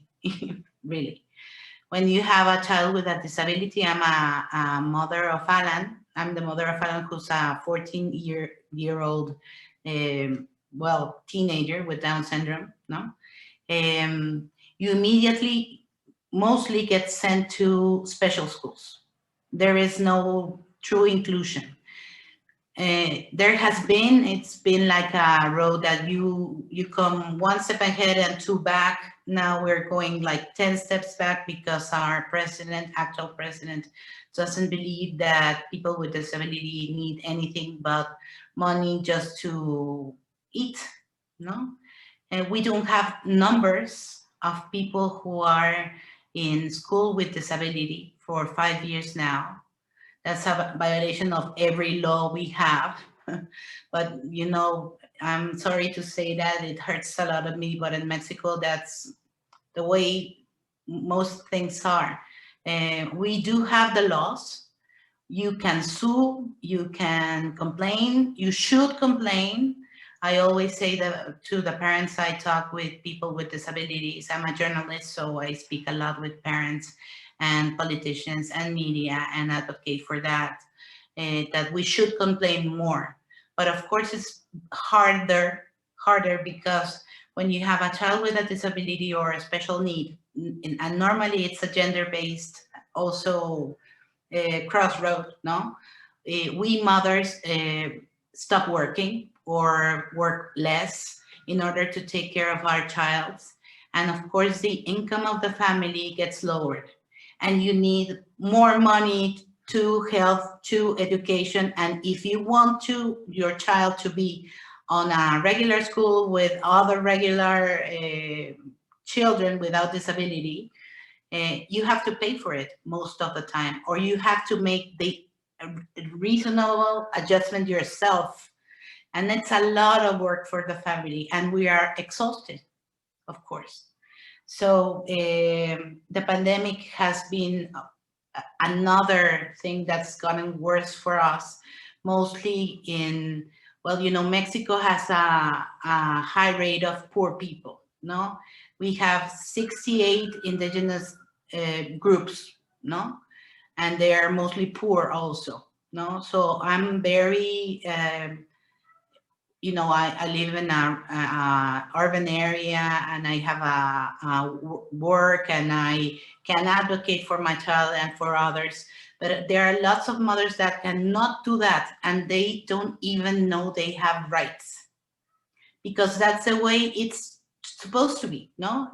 really. When you have a child with a disability, I'm a mother of Alan. I'm the mother of Alan, who's a 14-year-old, well, teenager with Down syndrome, no? You immediately mostly get sent to special schools. There is no true inclusion. It's been like a road that you come 1 step ahead and 2 back. Now we're going like 10 steps back, because our actual president, doesn't believe that people with disability need anything but money just to eat, no? And we don't have numbers of people who are in school with disability for 5 years now. That's a violation of every law we have. But, you know, I'm sorry to say that, it hurts a lot of me, but in Mexico, that's the way most things are. We do have the laws. You can sue, you can complain, you should complain. I always say that to the parents I talk with, people with disabilities. I'm a journalist, so I speak a lot with parents. and politicians and media and advocate for that, that we should complain more. But of course, it's harder because when you have a child with a disability or a special need, and normally it's a gender-based also crossroad, no? We mothers stop working or work less in order to take care of our child. And of course, the income of the family gets lowered. And you need more money to health, to education. And if you want your child to be on a regular school with other regular children without disability, you have to pay for it most of the time, or you have to make the reasonable adjustment yourself. And it's a lot of work for the family, and we are exhausted, of course. So the pandemic has been another thing that's gotten worse for us, mostly in, well, you know, Mexico has a high rate of poor people, no? We have 68 indigenous groups, no? And they are mostly poor also, no? So I'm very, you know, I live in a urban area, and I have a work, and I can advocate for my child and for others. But there are lots of mothers that cannot do that, and they don't even know they have rights, because that's the way it's supposed to be, no?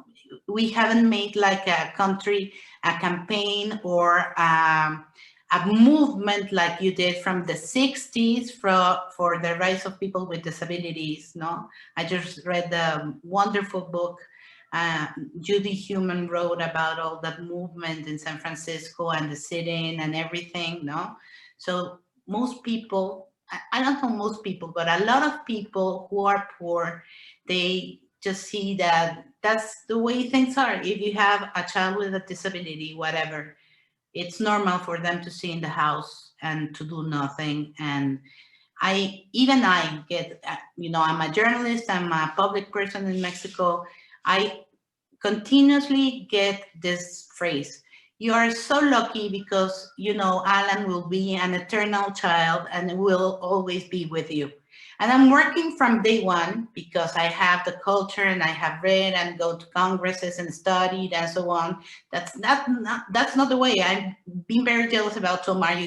We haven't made like a country, a campaign, or a movement like you did from the 60s for the rights of people with disabilities, no? I just read the wonderful book Judy Human wrote about all that movement in San Francisco and the sit-in and everything, no? So most people, I don't know most people, but a lot of people who are poor, they just see that that's the way things are. If you have a child with a disability, whatever, it's normal for them to stay in the house and to do nothing. And I get, you know, I'm a journalist, I'm a public person in Mexico. I continuously get this phrase, you are so lucky because, you know, Alan will be an eternal child and will always be with you. And I'm working from day one because I have the culture and I have read and go to congresses and studied and so on. That's not the way. I've been very jealous about Tomar.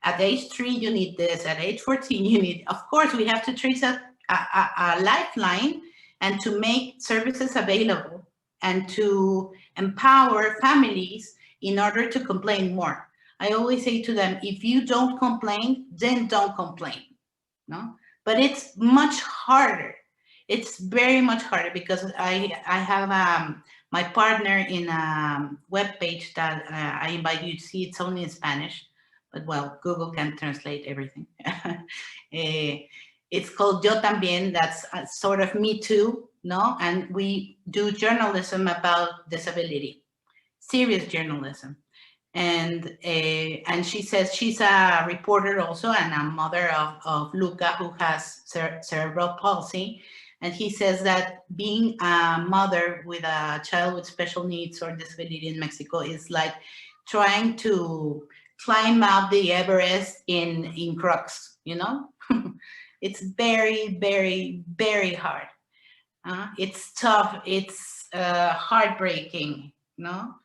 At age 3, you need this. At age 14, you need, of course, we have to trace a lifeline and to make services available and to empower families in order to complain more. I always say to them, if you don't complain, then don't complain, no? But it's much harder. It's very much harder because I have my partner in a webpage that I invite you to see. It's only in Spanish, but well, Google can translate everything. It's called Yo Tambien. That's sort of Me Too, no? And we do journalism about disability, serious journalism. And she says she's a reporter also and a mother of Luca, who has cerebral palsy. And he says that being a mother with a child with special needs or disability in Mexico is like trying to climb up the Everest in Crocs, you know? It's very, very, very hard. It's tough. It's heartbreaking, no?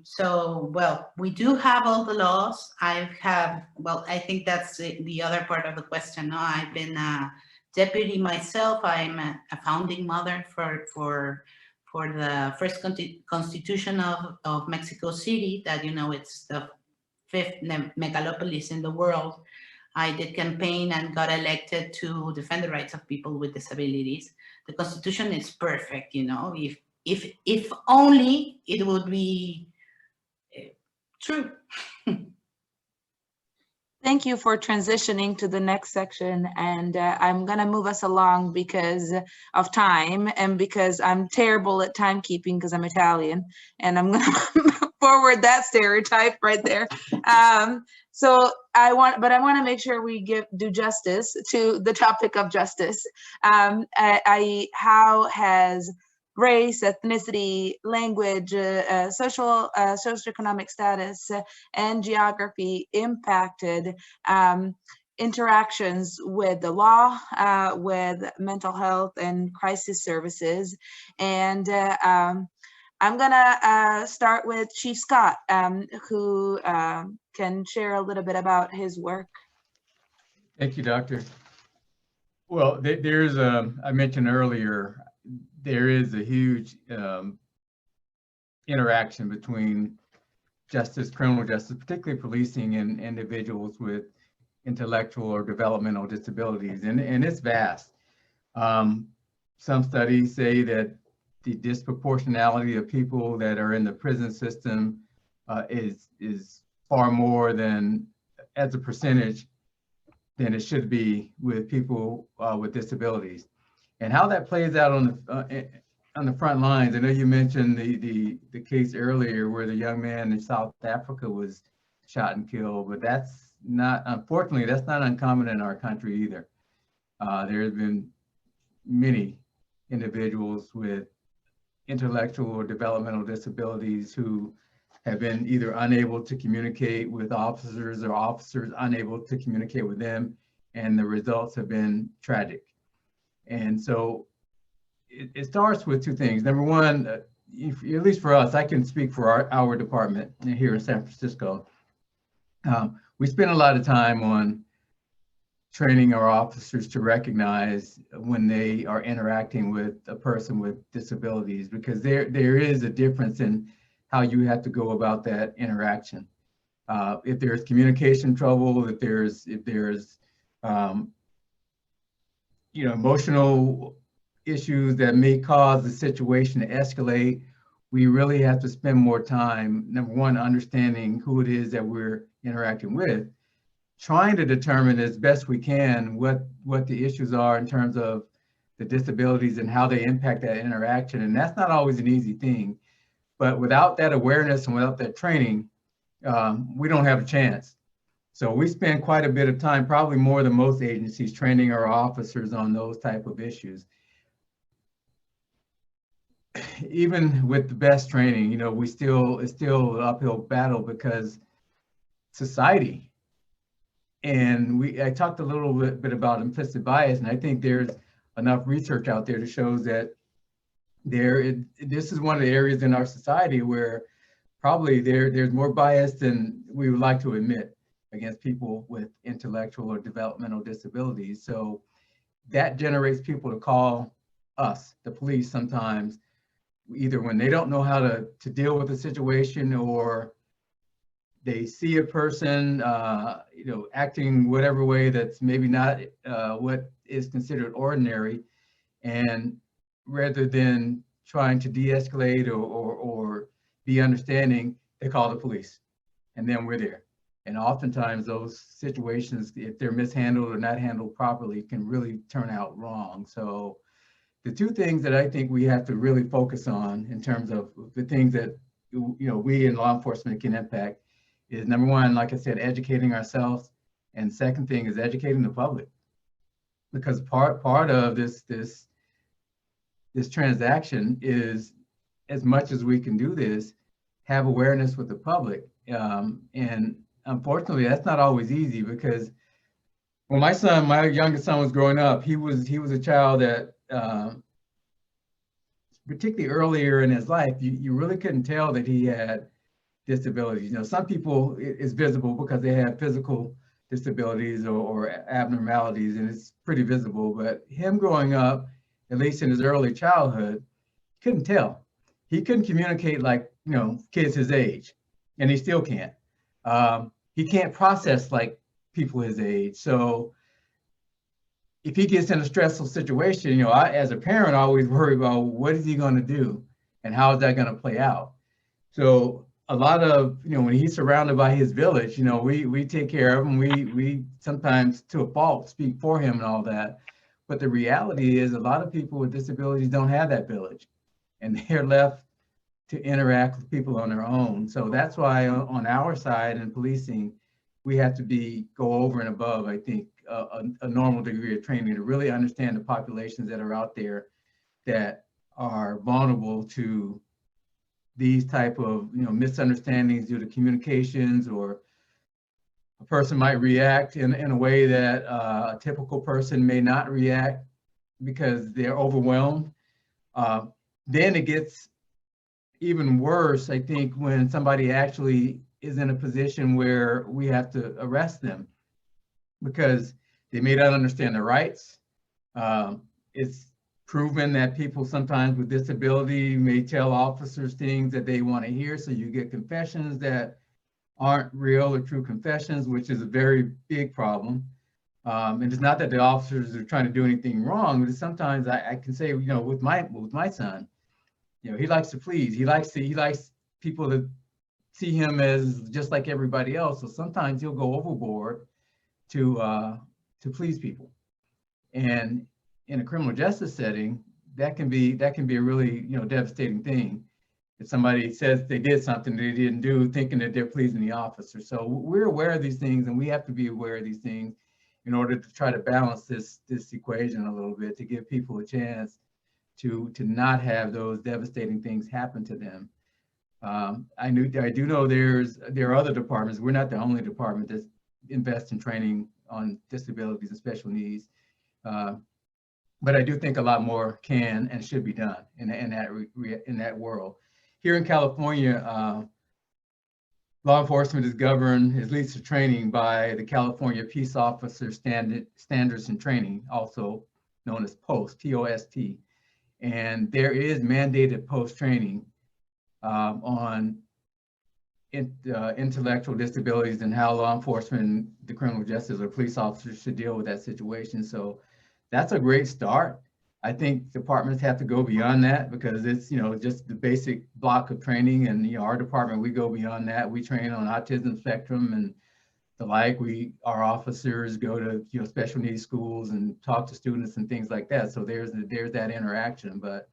So, well, we do have all the laws. I think that's the other part of the question. No? I've been a deputy myself. I'm a founding mother for the first constitution of Mexico City, that, you know, it's the 5th megalopolis in the world. I did campaign and got elected to defend the rights of people with disabilities. The Constitution is perfect, you know. If only it would be true. Thank you for transitioning to the next section, and I'm going to move us along because of time and because I'm terrible at timekeeping because I'm Italian, and I'm going to forward that stereotype right there. So I want to make sure we do justice to the topic of justice. How has race, ethnicity, language, socioeconomic status, and geography impacted interactions with the law, with mental health and crisis services. And I'm gonna start with Chief Scott, who can share a little bit about his work. Thank you, Doctor. Well, there's I mentioned earlier, there is a huge interaction between justice, criminal justice, particularly policing, and individuals with intellectual or developmental disabilities, and it's vast. Some studies say that the disproportionality of people that are in the prison system is far more than, as a percentage, than it should be with people with disabilities. And how that plays out on the front lines. I know you mentioned the case earlier where the young man in South Africa was shot and killed, but that's not, unfortunately, that's not uncommon in our country either. There have been many individuals with intellectual or developmental disabilities who have been either unable to communicate with officers or officers unable to communicate with them, and the results have been tragic. And so it starts with two things. Number one, at least for us, I can speak for our department here in San Francisco. We spend a lot of time on training our officers to recognize when they are interacting with a person with disabilities, because there is a difference in how you have to go about that interaction. If there's communication trouble, if there's emotional issues that may cause the situation to escalate, we really have to spend more time, number one, understanding who it is that we're interacting with, trying to determine as best we can what the issues are in terms of the disabilities and how they impact that interaction. And that's not always an easy thing, but without that awareness and without that training, we don't have a chance. So we spend quite a bit of time, probably more than most agencies, training our officers on those type of issues. Even with the best training, it's still an uphill battle because society. And I talked a little bit about implicit bias, and I think there's enough research out there to show that this is one of the areas in our society where probably there's more bias than we would like to admit against people with intellectual or developmental disabilities. So that generates people to call us, the police, sometimes, either when they don't know how to deal with a situation, or they see a person, acting whatever way that's maybe not what is considered ordinary, and rather than trying to de-escalate or be understanding, they call the police, and then we're there. And oftentimes those situations, if they're mishandled or not handled properly, can really turn out wrong. So the two things that I think we have to really focus on in terms of the things that we in law enforcement can impact is, number one, like I said, educating ourselves, and second thing is educating the public, because part of this transaction is, as much as we can do this, have awareness with the public. And unfortunately, that's not always easy, because when my youngest son was growing up, he was a child that, particularly earlier in his life, you really couldn't tell that he had disabilities. Some people, it's visible because they have physical disabilities or abnormalities, and it's pretty visible. But him growing up, at least in his early childhood, couldn't tell. He couldn't communicate like kids his age, and he still can't. He can't process like people his age. So if he gets in a stressful situation, I, as a parent, always worry about what is he going to do and how is that going to play out. So a lot of, when he's surrounded by his village, we take care of him. We sometimes, to a fault, speak for him and all that. But the reality is, a lot of people with disabilities don't have that village, and they're left to interact with people on their own. So that's why on our side in policing, we have to go over and above, I think, a normal degree of training to really understand the populations that are out there that are vulnerable to these type of misunderstandings due to communications, or a person might react in a way that a typical person may not react because they're overwhelmed. Then it gets even worse, I think, when somebody actually is in a position where we have to arrest them because they may not understand their rights. It's proven that people sometimes with disability may tell officers things that they want to hear, so you get confessions that aren't real or true confessions, which is a very big problem. And it's not that the officers are trying to do anything wrong, but sometimes I can say, with my son, he likes to please. He likes people to see him as just like everybody else. So sometimes he'll go overboard to please people. And in a criminal justice setting, that can be a really devastating thing. If somebody says they did something they didn't do, thinking that they're pleasing the officer. So we're aware of these things, and we have to be aware of these things in order to try to balance this equation a little bit, to give people a chance to not have those devastating things happen to them. I do know there are other departments. We're not the only department that invests in training on disabilities and special needs. But I do think a lot more can and should be done in that world. Here in California, law enforcement is governed, at least for training, by the California Peace Officer Standards and Training, also known as POST, P-O-S-T. And there is mandated post training on intellectual disabilities and how law enforcement, the criminal justice or police officers should deal with that situation. So that's a great start. I think departments have to go beyond that, because it's just the basic block of training. And our department, we go beyond that. We train on autism spectrum and the like. Our officers go to special needs schools and talk to students and things like that. So there's that interaction. But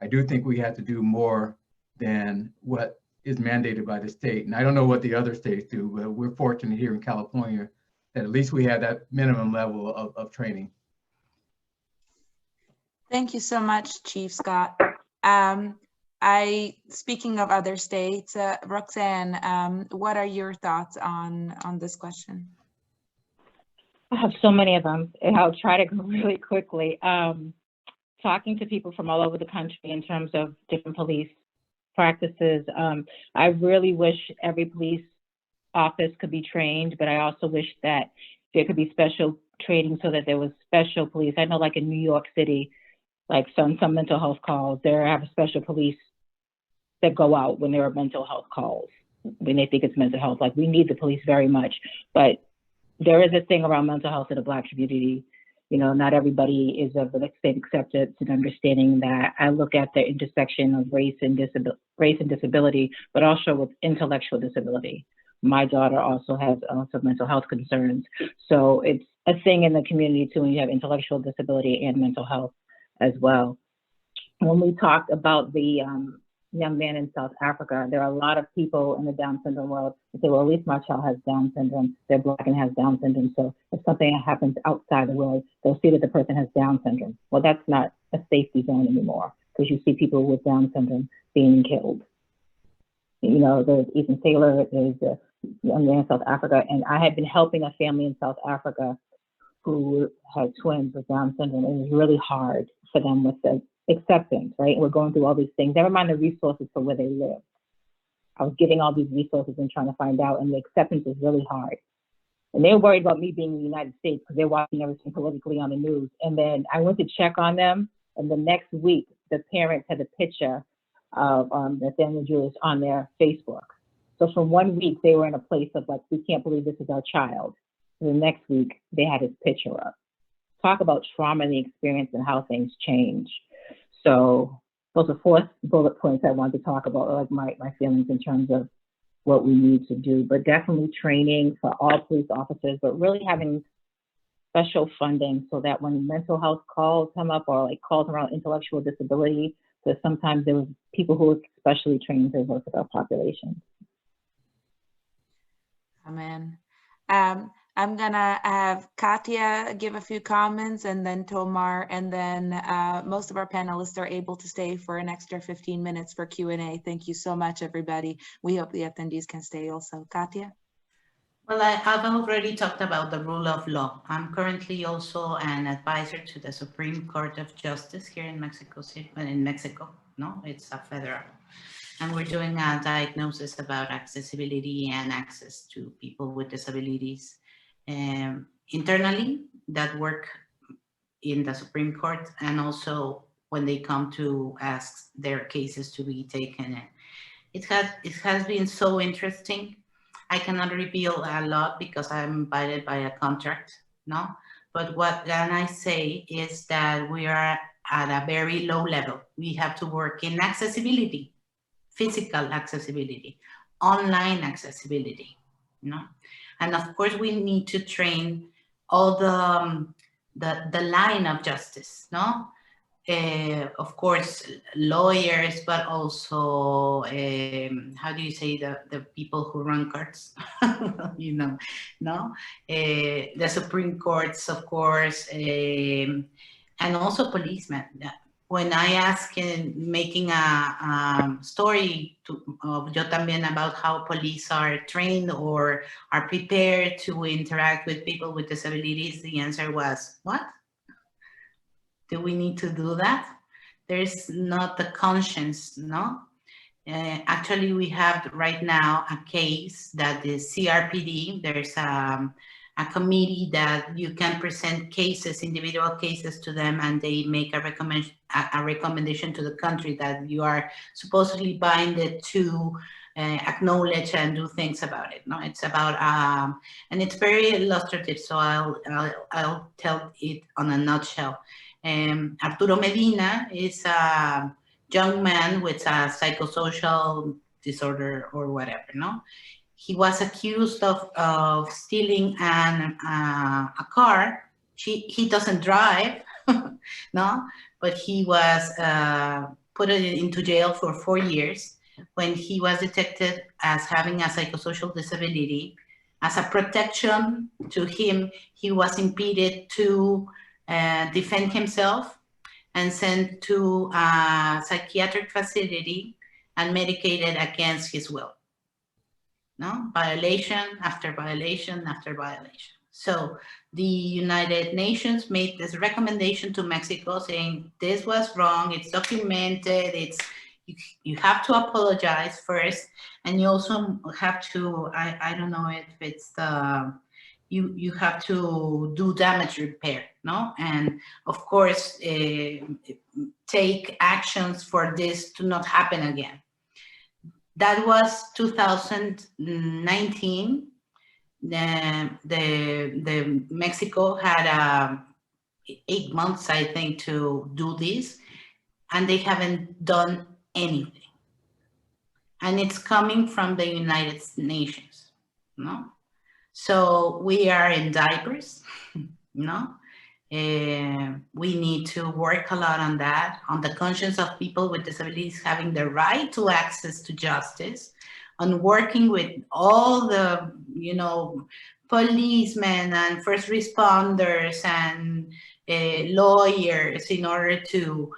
I do think we have to do more than what is mandated by the state. And I don't know what the other states do, but we're fortunate here in California that at least we have that minimum level of training. Thank you so much, Chief Scott. Speaking of other states, Roxanne, what are your thoughts on this question? I have so many of them, and I'll try to go really quickly. Talking to people from all over the country in terms of different police practices, I really wish every police office could be trained, but I also wish that there could be special training so that there was special police. I know, like in New York City, like some mental health calls, they have a special police that go out when there are mental health calls, when they think it's mental health. Like, we need the police very much, but there is a thing around mental health in the Black community. Not everybody is of the same acceptance and understanding that. I look at the intersection of race and disability, but also with intellectual disability. My daughter also has some mental health concerns. So it's a thing in the community too, when you have intellectual disability and mental health as well. When we talked about the young man in South Africa, there are a lot of people in the Down syndrome world who say, well, at least my child has Down syndrome, they're Black and has Down syndrome, so if something happens outside the world, they'll see that the person has Down syndrome. Well, that's not a safety zone anymore, because you see people with Down syndrome being killed. There's Ethan Taylor, there's a young man in South Africa, and I had been helping a family in South Africa who had twins with Down syndrome. It was really hard for them with the acceptance, right? We're going through all these things. Never mind the resources for where they live. I was getting all these resources and trying to find out, and the acceptance is really hard. And they were worried about me being in the United States because they're watching everything politically on the news. And then I went to check on them, and the next week, the parents had a picture of Nathaniel Julius on their Facebook. So from 1 week, they were in a place of like, we can't believe this is our child. And the next week, they had his picture up. Talk about trauma and the experience and how things change. So those are 4 bullet points I wanted to talk about, like my feelings in terms of what we need to do, but definitely training for all police officers, but really having special funding so that when mental health calls come up, or like calls around intellectual disability, that sometimes there was people who were specially trained to work with our population. Amen. I'm gonna have Katia give a few comments, and then Tomar, and then most of our panelists are able to stay for an extra 15 minutes for Q&A. Thank you so much, everybody. We hope the attendees can stay also. Katia? Well, I've already talked about the rule of law. I'm currently also an advisor to the Supreme Court of Justice here in Mexico City, in Mexico. No, it's a federal. And we're doing a diagnosis about accessibility and access to people with disabilities internally that work in the Supreme Court, and also when they come to ask their cases to be taken in. It has been so interesting. I cannot reveal a lot because I'm invited by a contract, no? But what can I say is that we are at a very low level. We have to work in accessibility, physical accessibility, online accessibility, you know? And of course, we need to train all the line of justice, no? Of course, lawyers, but also, how do you say, the people who run courts, you know, no? The Supreme Courts, of course, and also policemen. When I ask in making a story of Yo Tambien about how police are trained or are prepared to interact with people with disabilities, the answer was, what? Do we need to do that? There's not the conscience, no? Actually, we have right now a case that the CRPD, there's a committee that you can present cases, individual cases to them, and they make a recommendation to the country that you are supposedly binded to acknowledge and do things about it. No, it's about, and it's very illustrative, so I'll tell it on a nutshell. Arturo Medina is a young man with a psychosocial disorder or whatever, no? He was accused of stealing a car. He doesn't drive, no? But he was put into jail for 4 years when he was detected as having a psychosocial disability. As a protection to him, he was impeded to defend himself and sent to a psychiatric facility and medicated against his will. No, violation after violation after violation. So the United Nations made this recommendation to Mexico saying this was wrong, it's documented, you have to apologize first, and you also have to, I don't know if it's the, you have to do damage repair, no? And of course, take actions for this to not happen again. That was 2019. The Mexico had 8 months, I think, to do this, and they haven't done anything. And it's coming from the United Nations, no? So we are in diapers, no? We need to work a lot on that, on the conscience of people with disabilities having the right to access to justice, on working with all the, you know, policemen and first responders and lawyers in order to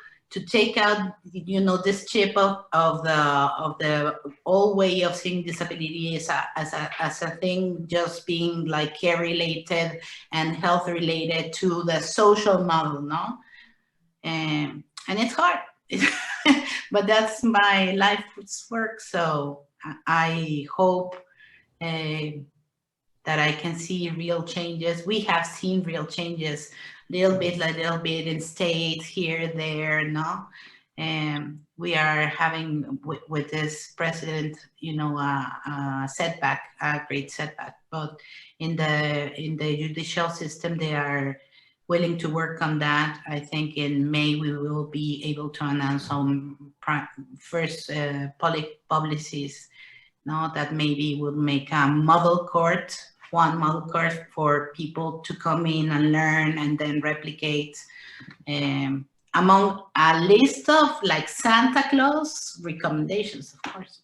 take out, you know, this chip of the old way of seeing disability as a thing just being like care related and health related to the social model, no? And it's hard, but that's my life's work. So I hope that I can see real changes. We have seen real changes, little bit in states here, there, no? And we are having with this president, you know, a setback, a great setback. But in the judicial system, they are willing to work on that. I think in May we will be able to announce some first public policies, no, that maybe will make a model court, one model court for people to come in and learn and then replicate, among a list of like Santa Claus recommendations, of course.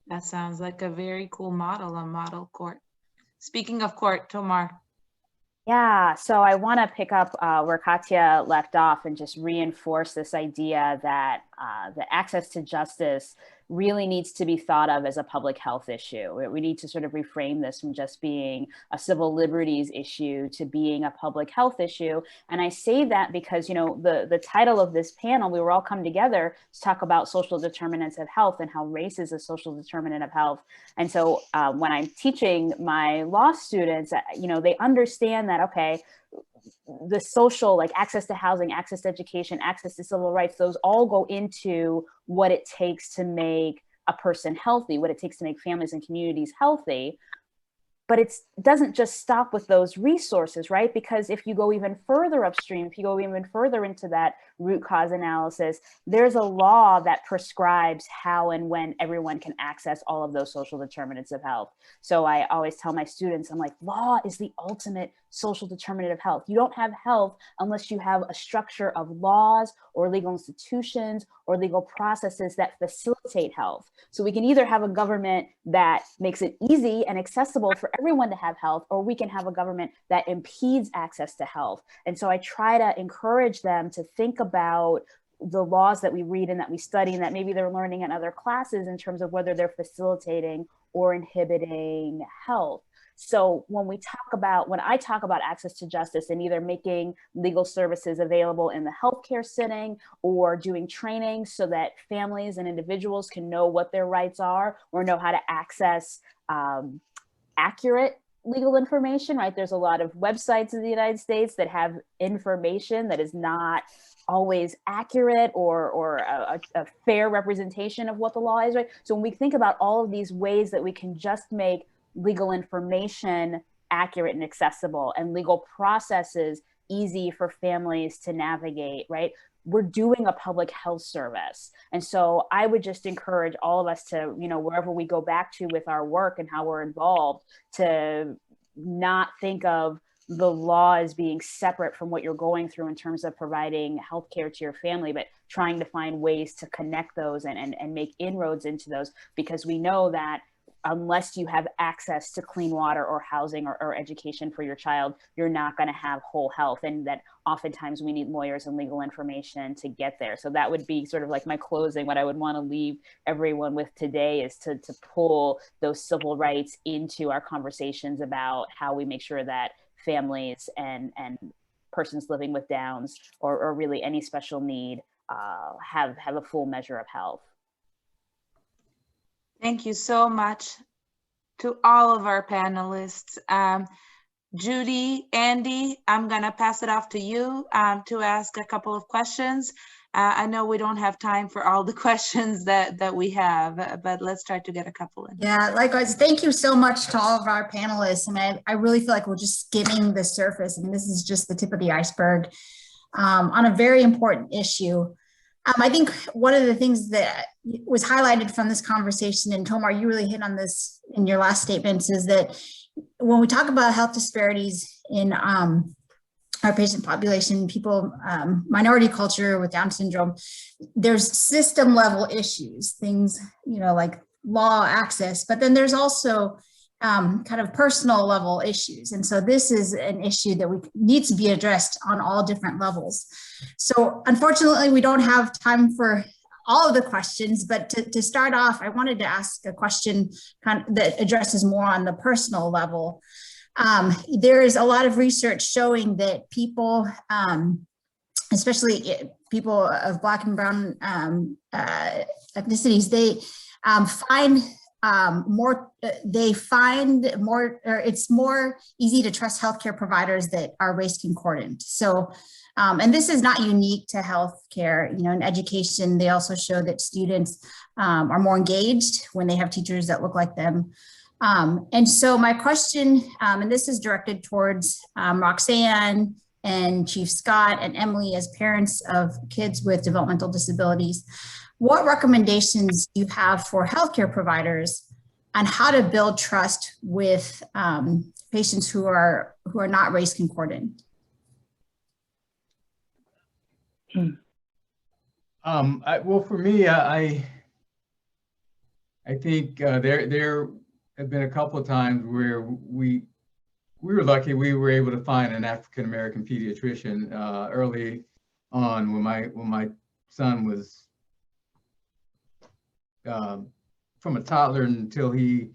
That sounds like a very cool model, a model court. Speaking of court, Tomar. Yeah, so I want to pick up where Katia left off and just reinforce this idea that the access to justice really needs to be thought of as a public health issue. We need to sort of reframe this from just being a civil liberties issue to being a public health issue. And I say that because, you know, the title of this panel, we were all come together to talk about social determinants of health and how race is a social determinant of health. And so when I'm teaching my law students, you know, they understand that, okay, the social, like access to housing, access to education, access to civil rights, those all go into what it takes to make a person healthy, what it takes to make families and communities healthy. But it doesn't just stop with those resources, right? Because if you go even further upstream, if you go even further into that root cause analysis, there's a law that prescribes how and when everyone can access all of those social determinants of health. So I always tell my students, I'm like, law is the ultimate social determinant of health. You don't have health unless you have a structure of laws or legal institutions or legal processes that facilitate health. So we can either have a government that makes it easy and accessible for everyone to have health, or we can have a government that impedes access to health. And so I try to encourage them to think about the laws that we read and that we study and that maybe they're learning in other classes in terms of whether they're facilitating or inhibiting health. So when I talk about access to justice and either making legal services available in the healthcare setting or doing training so that families and individuals can know what their rights are or know how to access accurate legal information, right? There's a lot of websites in the United States that have information that is not always accurate or a fair representation of what the law is, right? So when we think about all of these ways that we can just make legal information accurate and accessible and legal processes easy for families to navigate, right? We're doing a public health service. And so I would just encourage all of us to, you know, wherever we go back to with our work and how we're involved, to not think of the law as being separate from what you're going through in terms of providing healthcare to your family, but trying to find ways to connect those and make inroads into those, because we know that unless you have access to clean water or housing or education for your child, you're not going to have whole health. And that oftentimes we need lawyers and legal information to get there. So that would be sort of like my closing. What I would want to leave everyone with today is to pull those civil rights into our conversations about how we make sure that families and persons living with Downs or really any special need have a full measure of health. Thank you so much to all of our panelists. Judy, Andy, I'm gonna pass it off to you to ask a couple of questions. I know we don't have time for all the questions that we have, but let's try to get a couple in. Yeah, likewise. Thank you so much to all of our panelists. I mean, I really feel like we're just skimming the surface, and this is just the tip of the iceberg on a very important issue. I think one of the things that was highlighted from this conversation, and Tomar, you really hit on this in your last statements, is that when we talk about health disparities in our patient population, people, minority culture with Down syndrome, there's system level issues, things, you know, like law access, but then there's also kind of personal level issues. And so this is an issue that needs to be addressed on all different levels. So unfortunately, we don't have time for all of the questions, but to start off, I wanted to ask a question that addresses more on the personal level. There is a lot of research showing that people, especially people of Black and Brown ethnicities, they find it's more easy to trust healthcare providers that are race concordant. So, and this is not unique to healthcare. You know, in education, they also show that students are more engaged when they have teachers that look like them. And so my question, and this is directed towards Roxanne and Chief Scott and Emilee as parents of kids with developmental disabilities. What recommendations do you have for healthcare providers on how to build trust with patients who are not race concordant? Well, for me, I think there have been a couple of times where we were lucky. We were able to find an African-American pediatrician early on when my son was from a toddler until he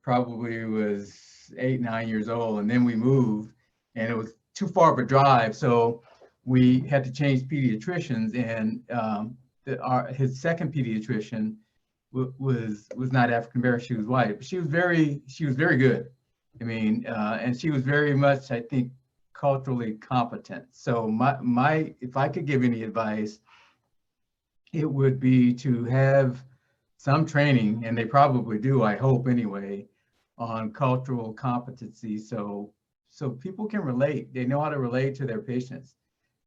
probably was 8, 9 years old. And then we moved and it was too far of a drive. So we had to change pediatricians, and his second pediatrician was not African-American, she was white, but she was very good. I mean, and she was very much, I think, culturally competent. So if I could give any advice, it would be to have some training, and they probably do, I hope anyway, on cultural competency, so people can relate. They know how to relate to their patients.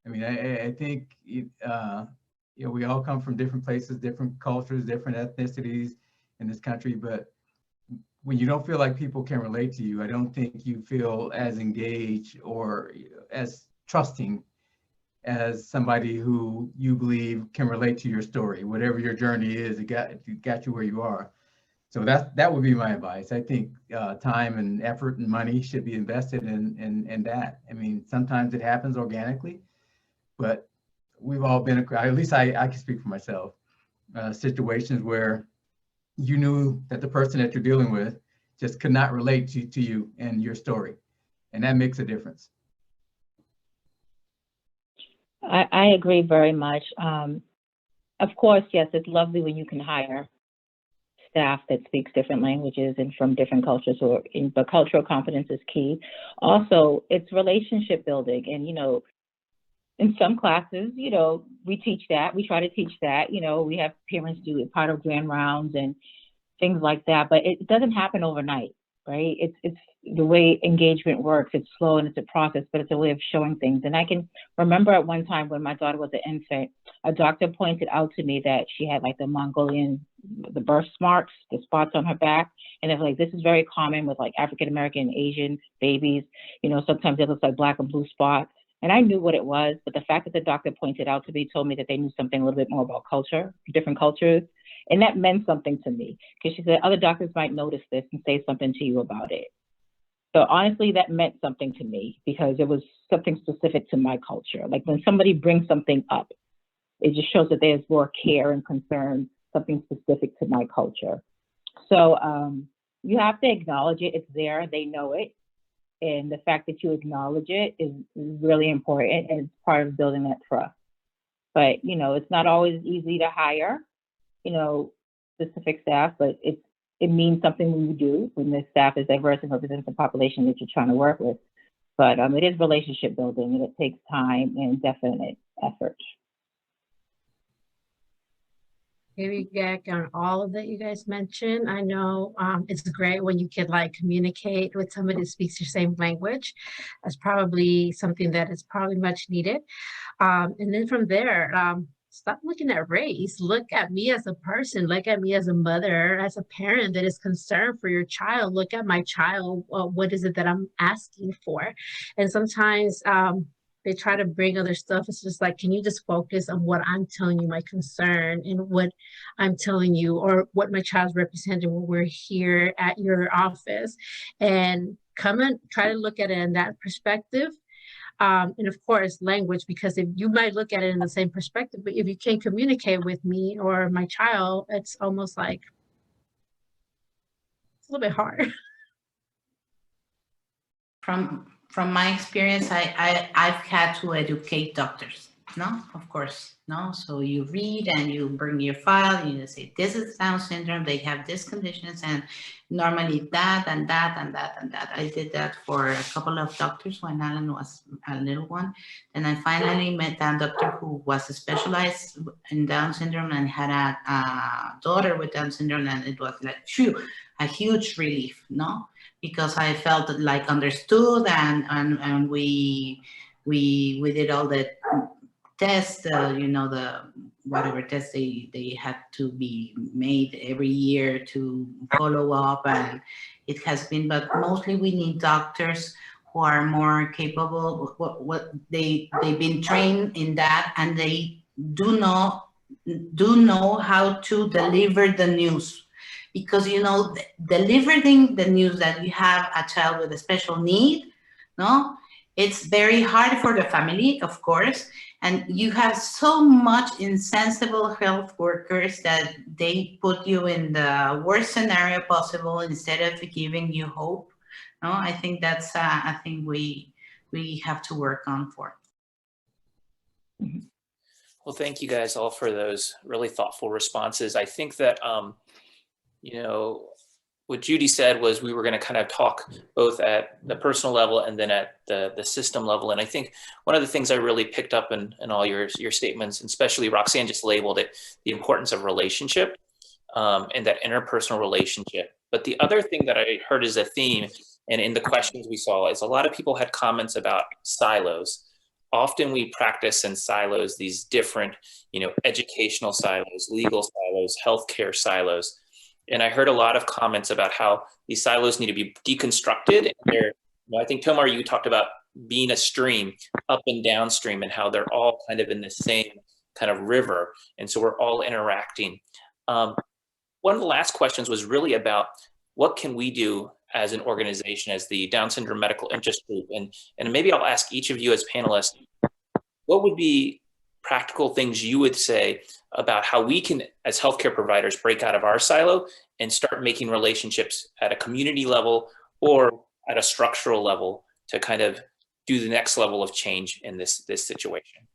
I mean, I think you know, we all come from different places, different cultures, different ethnicities in this country, but when you don't feel like people can relate to you, I don't think you feel as engaged or as trusting as somebody who you believe can relate to your story. Whatever your journey is, it got you where you are. So that would be my advice. I think time and effort and money should be invested in that. I mean, sometimes it happens organically, but we've all been, at least I can speak for myself, situations where you knew that the person that you're dealing with just could not relate to you and your story. And that makes a difference. I agree very much. Of course, yes, it's lovely when you can hire staff that speaks different languages and from different cultures, but cultural competence is key. Also, it's relationship building. And, you know, in some classes, you know, we teach that, we try to teach that, you know, we have parents do part of grand rounds and things like that, but it doesn't happen overnight, right? It's the way engagement works. It's slow and it's a process, but it's a way of showing things. And I can remember at one time when my daughter was an infant, a doctor pointed out to me that she had like the Mongolian, the birth marks, the spots on her back. And they're like, this is very common with like African-American, Asian babies. You know, sometimes it looks like black and blue spots. And I knew what it was, but the fact that the doctor pointed out to me told me that they knew something a little bit more about culture, different cultures. And that meant something to me, because she said other doctors might notice this and say something to you about it. So honestly, that meant something to me because it was something specific to my culture. Like when somebody brings something up, it just shows that there's more care and concern, something specific to my culture. So you have to acknowledge it. It's there, they know it. And the fact that you acknowledge it is really important, and it's part of building that trust. But, you know, it's not always easy to hire, you know, specific staff, but it means something when you do, when the staff is diverse and represents the population that you're trying to work with. But it is relationship building, and it takes time and definite effort. Piggyback on all of that you guys mentioned. I know it's great when you can like communicate with somebody that speaks your same language. That's probably something that is probably much needed. And then from there, stop looking at race. Look at me as a person. Look at me as a mother, as a parent that is concerned for your child. Look at my child. What is it that I'm asking for? And sometimes they try to bring other stuff. It's just like, can you just focus on what I'm telling you, my concern, and what I'm telling you, or what my child's representing when we're here at your office, and come and try to look at it in that perspective. And of course, language, because if you might look at it in the same perspective, but if you can't communicate with me or my child, it's almost like, it's a little bit hard. From my experience, I've had to educate doctors, no, of course, no. So you read and you bring your file and you say, this is Down syndrome, they have these conditions, and normally that and that and that and that. I did that for a couple of doctors when Alan was a little one. And I finally met a doctor who was specialized in Down syndrome and had a daughter with Down syndrome, and it was like, phew, a huge relief, no? Because I felt like understood, and we did all the tests, you know, the whatever tests they had to be made every year to follow up, and it has been. But mostly we need doctors who are more capable. What they've been trained in that, and they do know how to deliver the news. because, you know, delivering the news that you have a child with a special need, no, it's very hard for the family, of course, and you have so much insensible health workers that they put you in the worst scenario possible instead of giving you hope. No, I think that's a thing we have to work on for. Well, thank you guys all for those really thoughtful responses. I think that, you know, what Judy said was we were going to kind of talk both at the personal level and then at the system level. And I think one of the things I really picked up in all your statements, and especially Roxanne just labeled it, the importance of relationship and that interpersonal relationship. But the other thing that I heard as a theme, and in the questions we saw, is a lot of people had comments about silos. Often we practice in silos, these different, you know, educational silos, legal silos, healthcare silos. And I heard a lot of comments about how these silos need to be deconstructed. And they're, you know, I think, Tomar, you talked about being a stream, up and downstream, and how they're all kind of in the same kind of river. And so we're all interacting. One of the last questions was really about what can we do as an organization, as the Down Syndrome Medical Interest Group. And maybe I'll ask each of you as panelists, what would be practical things you would say about how we can, as healthcare providers, break out of our silo and start making relationships at a community level or at a structural level to kind of do the next level of change in this situation?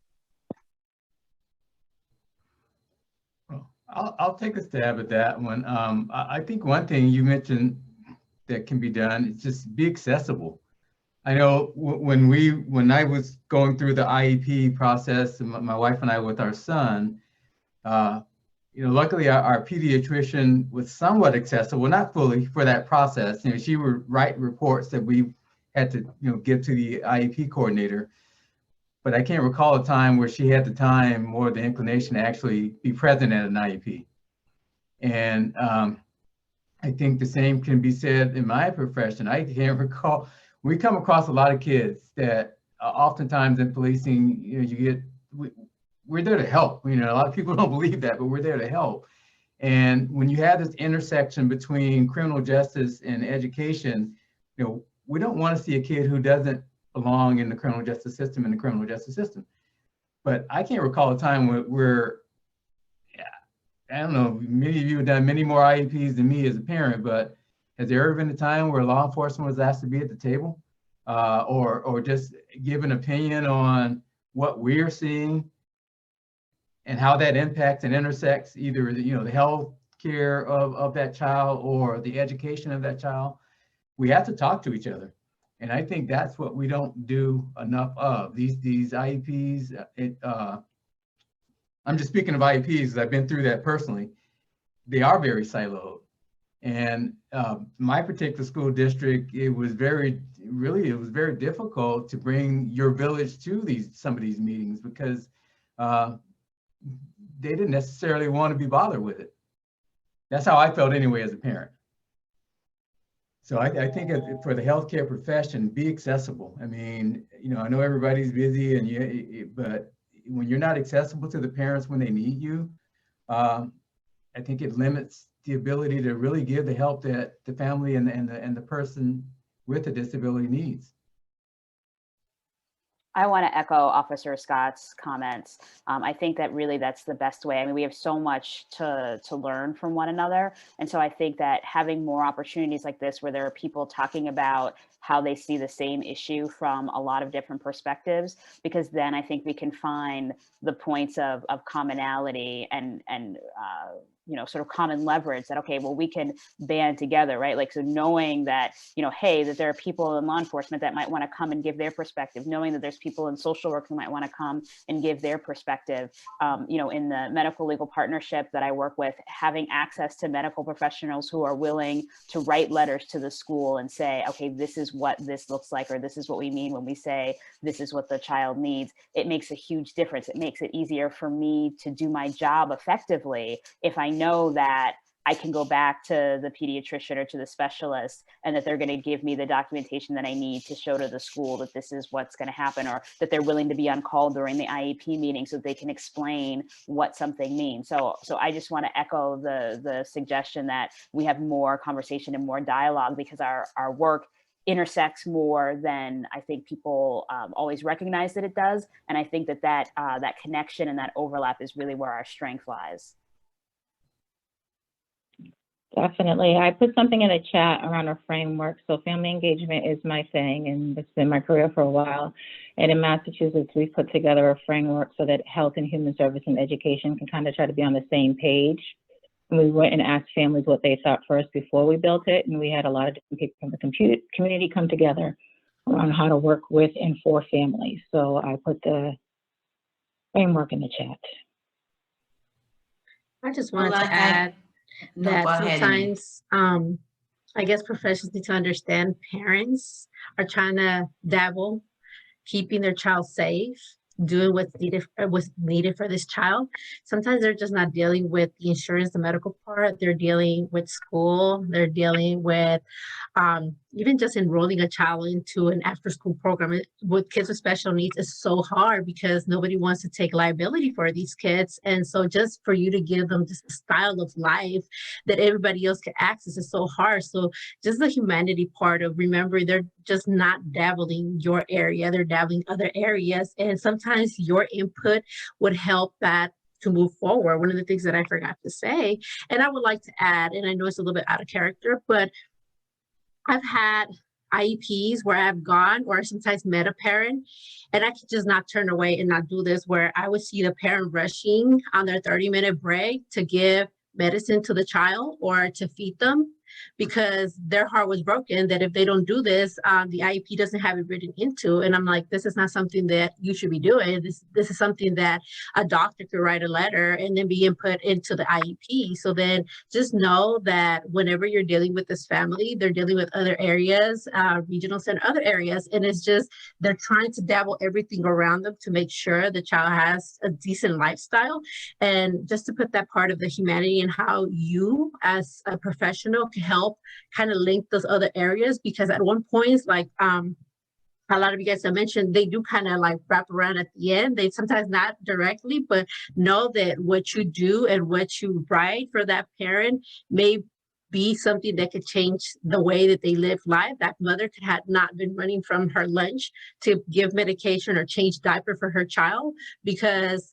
I'll take a stab at that one. I think one thing you mentioned that can be done is just be accessible. I know when I was going through the IEP process, and my wife and I with our son, you know, luckily our pediatrician was somewhat accessible, not fully, for that process. You know, she would write reports that we had to, you know, give to the IEP coordinator. But I can't recall a time where she had the time or the inclination to actually be present at an IEP. And I think the same can be said in my profession. I can't recall, we come across a lot of kids that oftentimes in policing, you know, we're there to help. You know, a lot of people don't believe that, but we're there to help. And when you have this intersection between criminal justice and education, you know, we don't want to see a kid who doesn't belong in the criminal justice system, But I can't recall a time where I don't know, many of you have done many more IEPs than me as a parent, but has there ever been a time where law enforcement was asked to be at the table or just give an opinion on what we're seeing and how that impacts and intersects either, you know, the health care of that child or the education of that child? We have to talk to each other. And I think that's what we don't do enough of. These IEPs, I'm just speaking of IEPs because I've been through that personally. They are very siloed. And my particular school district, it was very difficult to bring your village to some of these meetings because they didn't necessarily want to be bothered with it. That's how I felt anyway as a parent. So I think for the healthcare profession, be accessible. I mean, you know, I know everybody's busy, but when you're not accessible to the parents when they need you, I think it limits the ability to really give the help that the family and the person with the disability needs. I want to echo Officer Scott's comments. I think that really that's the best way. I mean, we have so much to learn from one another. And so I think that having more opportunities like this, where there are people talking about how they see the same issue from a lot of different perspectives, because then I think we can find the points of commonality and you know, sort of common leverage that, okay, well, we can band together, right? Like, so knowing that, you know, hey, that there are people in law enforcement that might want to come and give their perspective, knowing that there's people in social work who might want to come and give their perspective, you know, in the medical legal partnership that I work with, having access to medical professionals who are willing to write letters to the school and say, okay, this is what this looks like, or this is what we mean when we say, this is what the child needs. It makes a huge difference. It makes it easier for me to do my job effectively if I know that I can go back to the pediatrician or to the specialist, and that they're going to give me the documentation that I need to show to the school that this is what's going to happen, or that they're willing to be on call during the IEP meeting so they can explain what something means. So I just want to echo the suggestion that we have more conversation and more dialogue, because our work intersects more than I think people always recognize that it does. And I think that connection and that overlap is really where our strength lies. Definitely. I put something in the chat around a framework. So family engagement is my thing, and it's been my career for a while. And in Massachusetts, we've put together a framework so that health and human service and education can kind of try to be on the same page. And we went and asked families what they thought first before we built it. And we had a lot of different people from the community come together on how to work with and for families. So I put the framework in the chat. I just wanted to add that sometimes, I guess professionals need to understand parents are trying to dabble, keeping their child safe, doing what's needed for this child. Sometimes they're just not dealing with the insurance, the medical part. They're dealing with school. They're dealing with even just enrolling a child into an after-school program with kids with special needs is so hard, because nobody wants to take liability for these kids. And so just for you to give them just a style of life that everybody else can access is so hard. So just the humanity part of remembering they're just not dabbling your area, they're dabbling other areas. And sometimes your input would help that to move forward. One of the things that I forgot to say, and I would like to add, and I know it's a little bit out of character, but I've had IEPs where I've gone or sometimes met a parent, and I could just not turn away and not do this, where I would see the parent rushing on their 30-minute break to give medicine to the child or to feed them, because their heart was broken that if they don't do this, the IEP doesn't have it written into. And I'm like, this is not something that you should be doing. This is something that a doctor could write a letter and then be input into the IEP. So then just know that whenever you're dealing with this family, they're dealing with other areas, regional center, other areas. And it's just, they're trying to dabble everything around them to make sure the child has a decent lifestyle. And just to put that part of the humanity and how you as a professional can help kind of link those other areas, because at one point it's like a lot of you guys have mentioned, they do kind of like wrap around at the end. They sometimes not directly, but know that what you do and what you write for that parent may be something that could change the way that they live life. That mother could have not been running from her lunch to give medication or change diaper for her child, because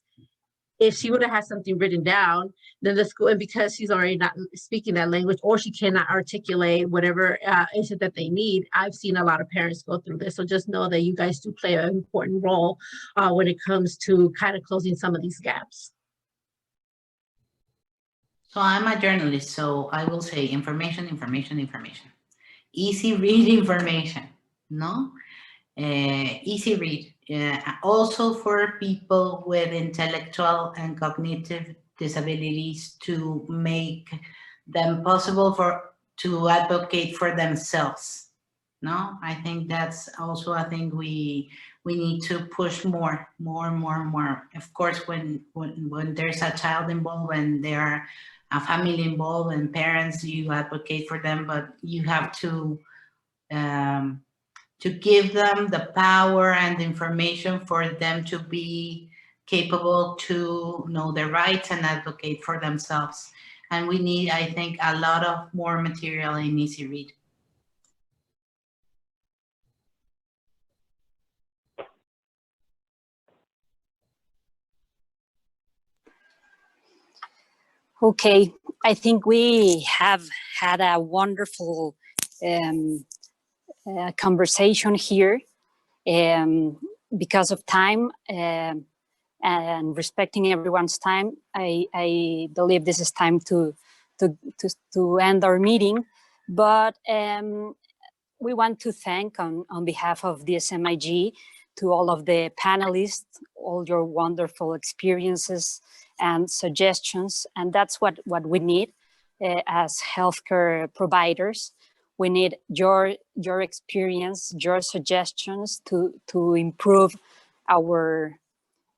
if she would have had something written down, then the school, and because she's already not speaking that language, or she cannot articulate whatever is it that they need, I've seen a lot of parents go through this. So just know that you guys do play an important role when it comes to kind of closing some of these gaps. So I'm a journalist, so I will say information, information, information. Easy read information, no? Easy read. Also for people with intellectual and cognitive disabilities, to make them possible to advocate for themselves. No, I think that's also a thing we need to push more. Of course, when there's a child involved, when there are a family involved and parents, you advocate for them, but you have to give them the power and the information for them to be capable to know their rights and advocate for themselves. And we need, I think, a lot of more material in Easy Read. Okay, I think we have had a wonderful conversation here. Because of time and respecting everyone's time, I believe this is time to end our meeting. But we want to thank on behalf of DSMIG to all of the panelists, all your wonderful experiences and suggestions. And that's what we need as healthcare providers. We need your experience, your suggestions to improve our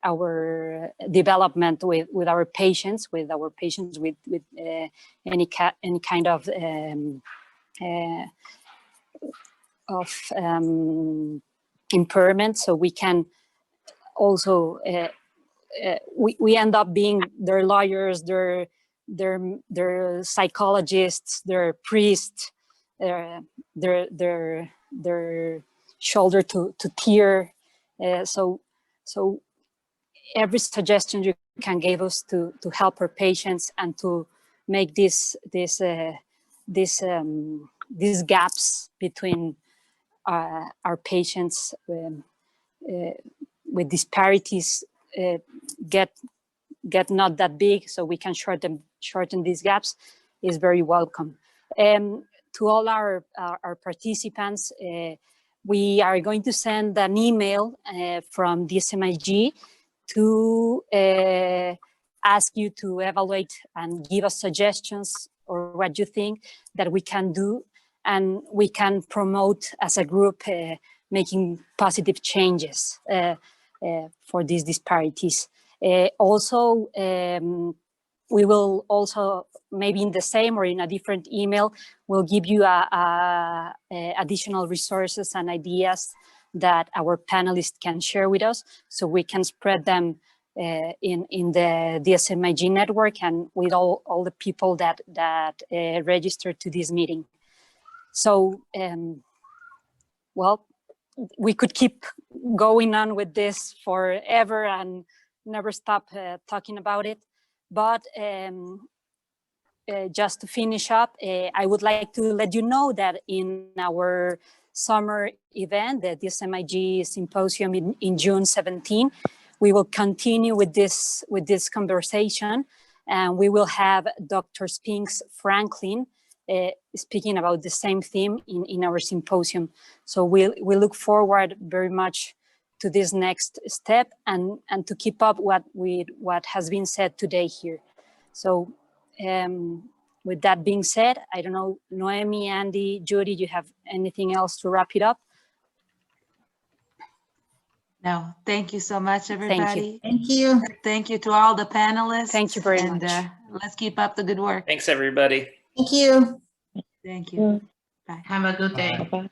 our development with our patients, with any kind of impairment. So we can also we end up being their lawyers, their psychologists, their priests, their shoulder to tear. So every suggestion you can give us to help our patients and to make these gaps between our patients with disparities get not that big, so we can shorten these gaps, is very welcome. To all our participants, we are going to send an email from DSMIG to ask you to evaluate and give us suggestions or what you think that we can do, and we can promote as a group making positive changes for these disparities. Also, we will also, maybe in the same or in a different email, we'll give you additional resources and ideas that our panelists can share with us, so we can spread them in the DSMIG network and with all the people that registered to this meeting. So, well, we could keep going on with this forever and never stop talking about it. But just to finish up, I would like to let you know that in our summer event, the DSMIG Symposium in June 17, we will continue with this conversation, and we will have Dr. Spinks Franklin speaking about the same theme in our symposium. So we look forward very much to this next step and to keep up what has been said today here. So with that being said, I don't know, Noemi, Andy, Judy, you have anything else to wrap it up? No, thank you so much, everybody. Thank you. Thank you to all the panelists. Thank you very much. And let's keep up the good work. Thanks, everybody. Thank you. Thank you. Bye. Have a good day. Bye-bye.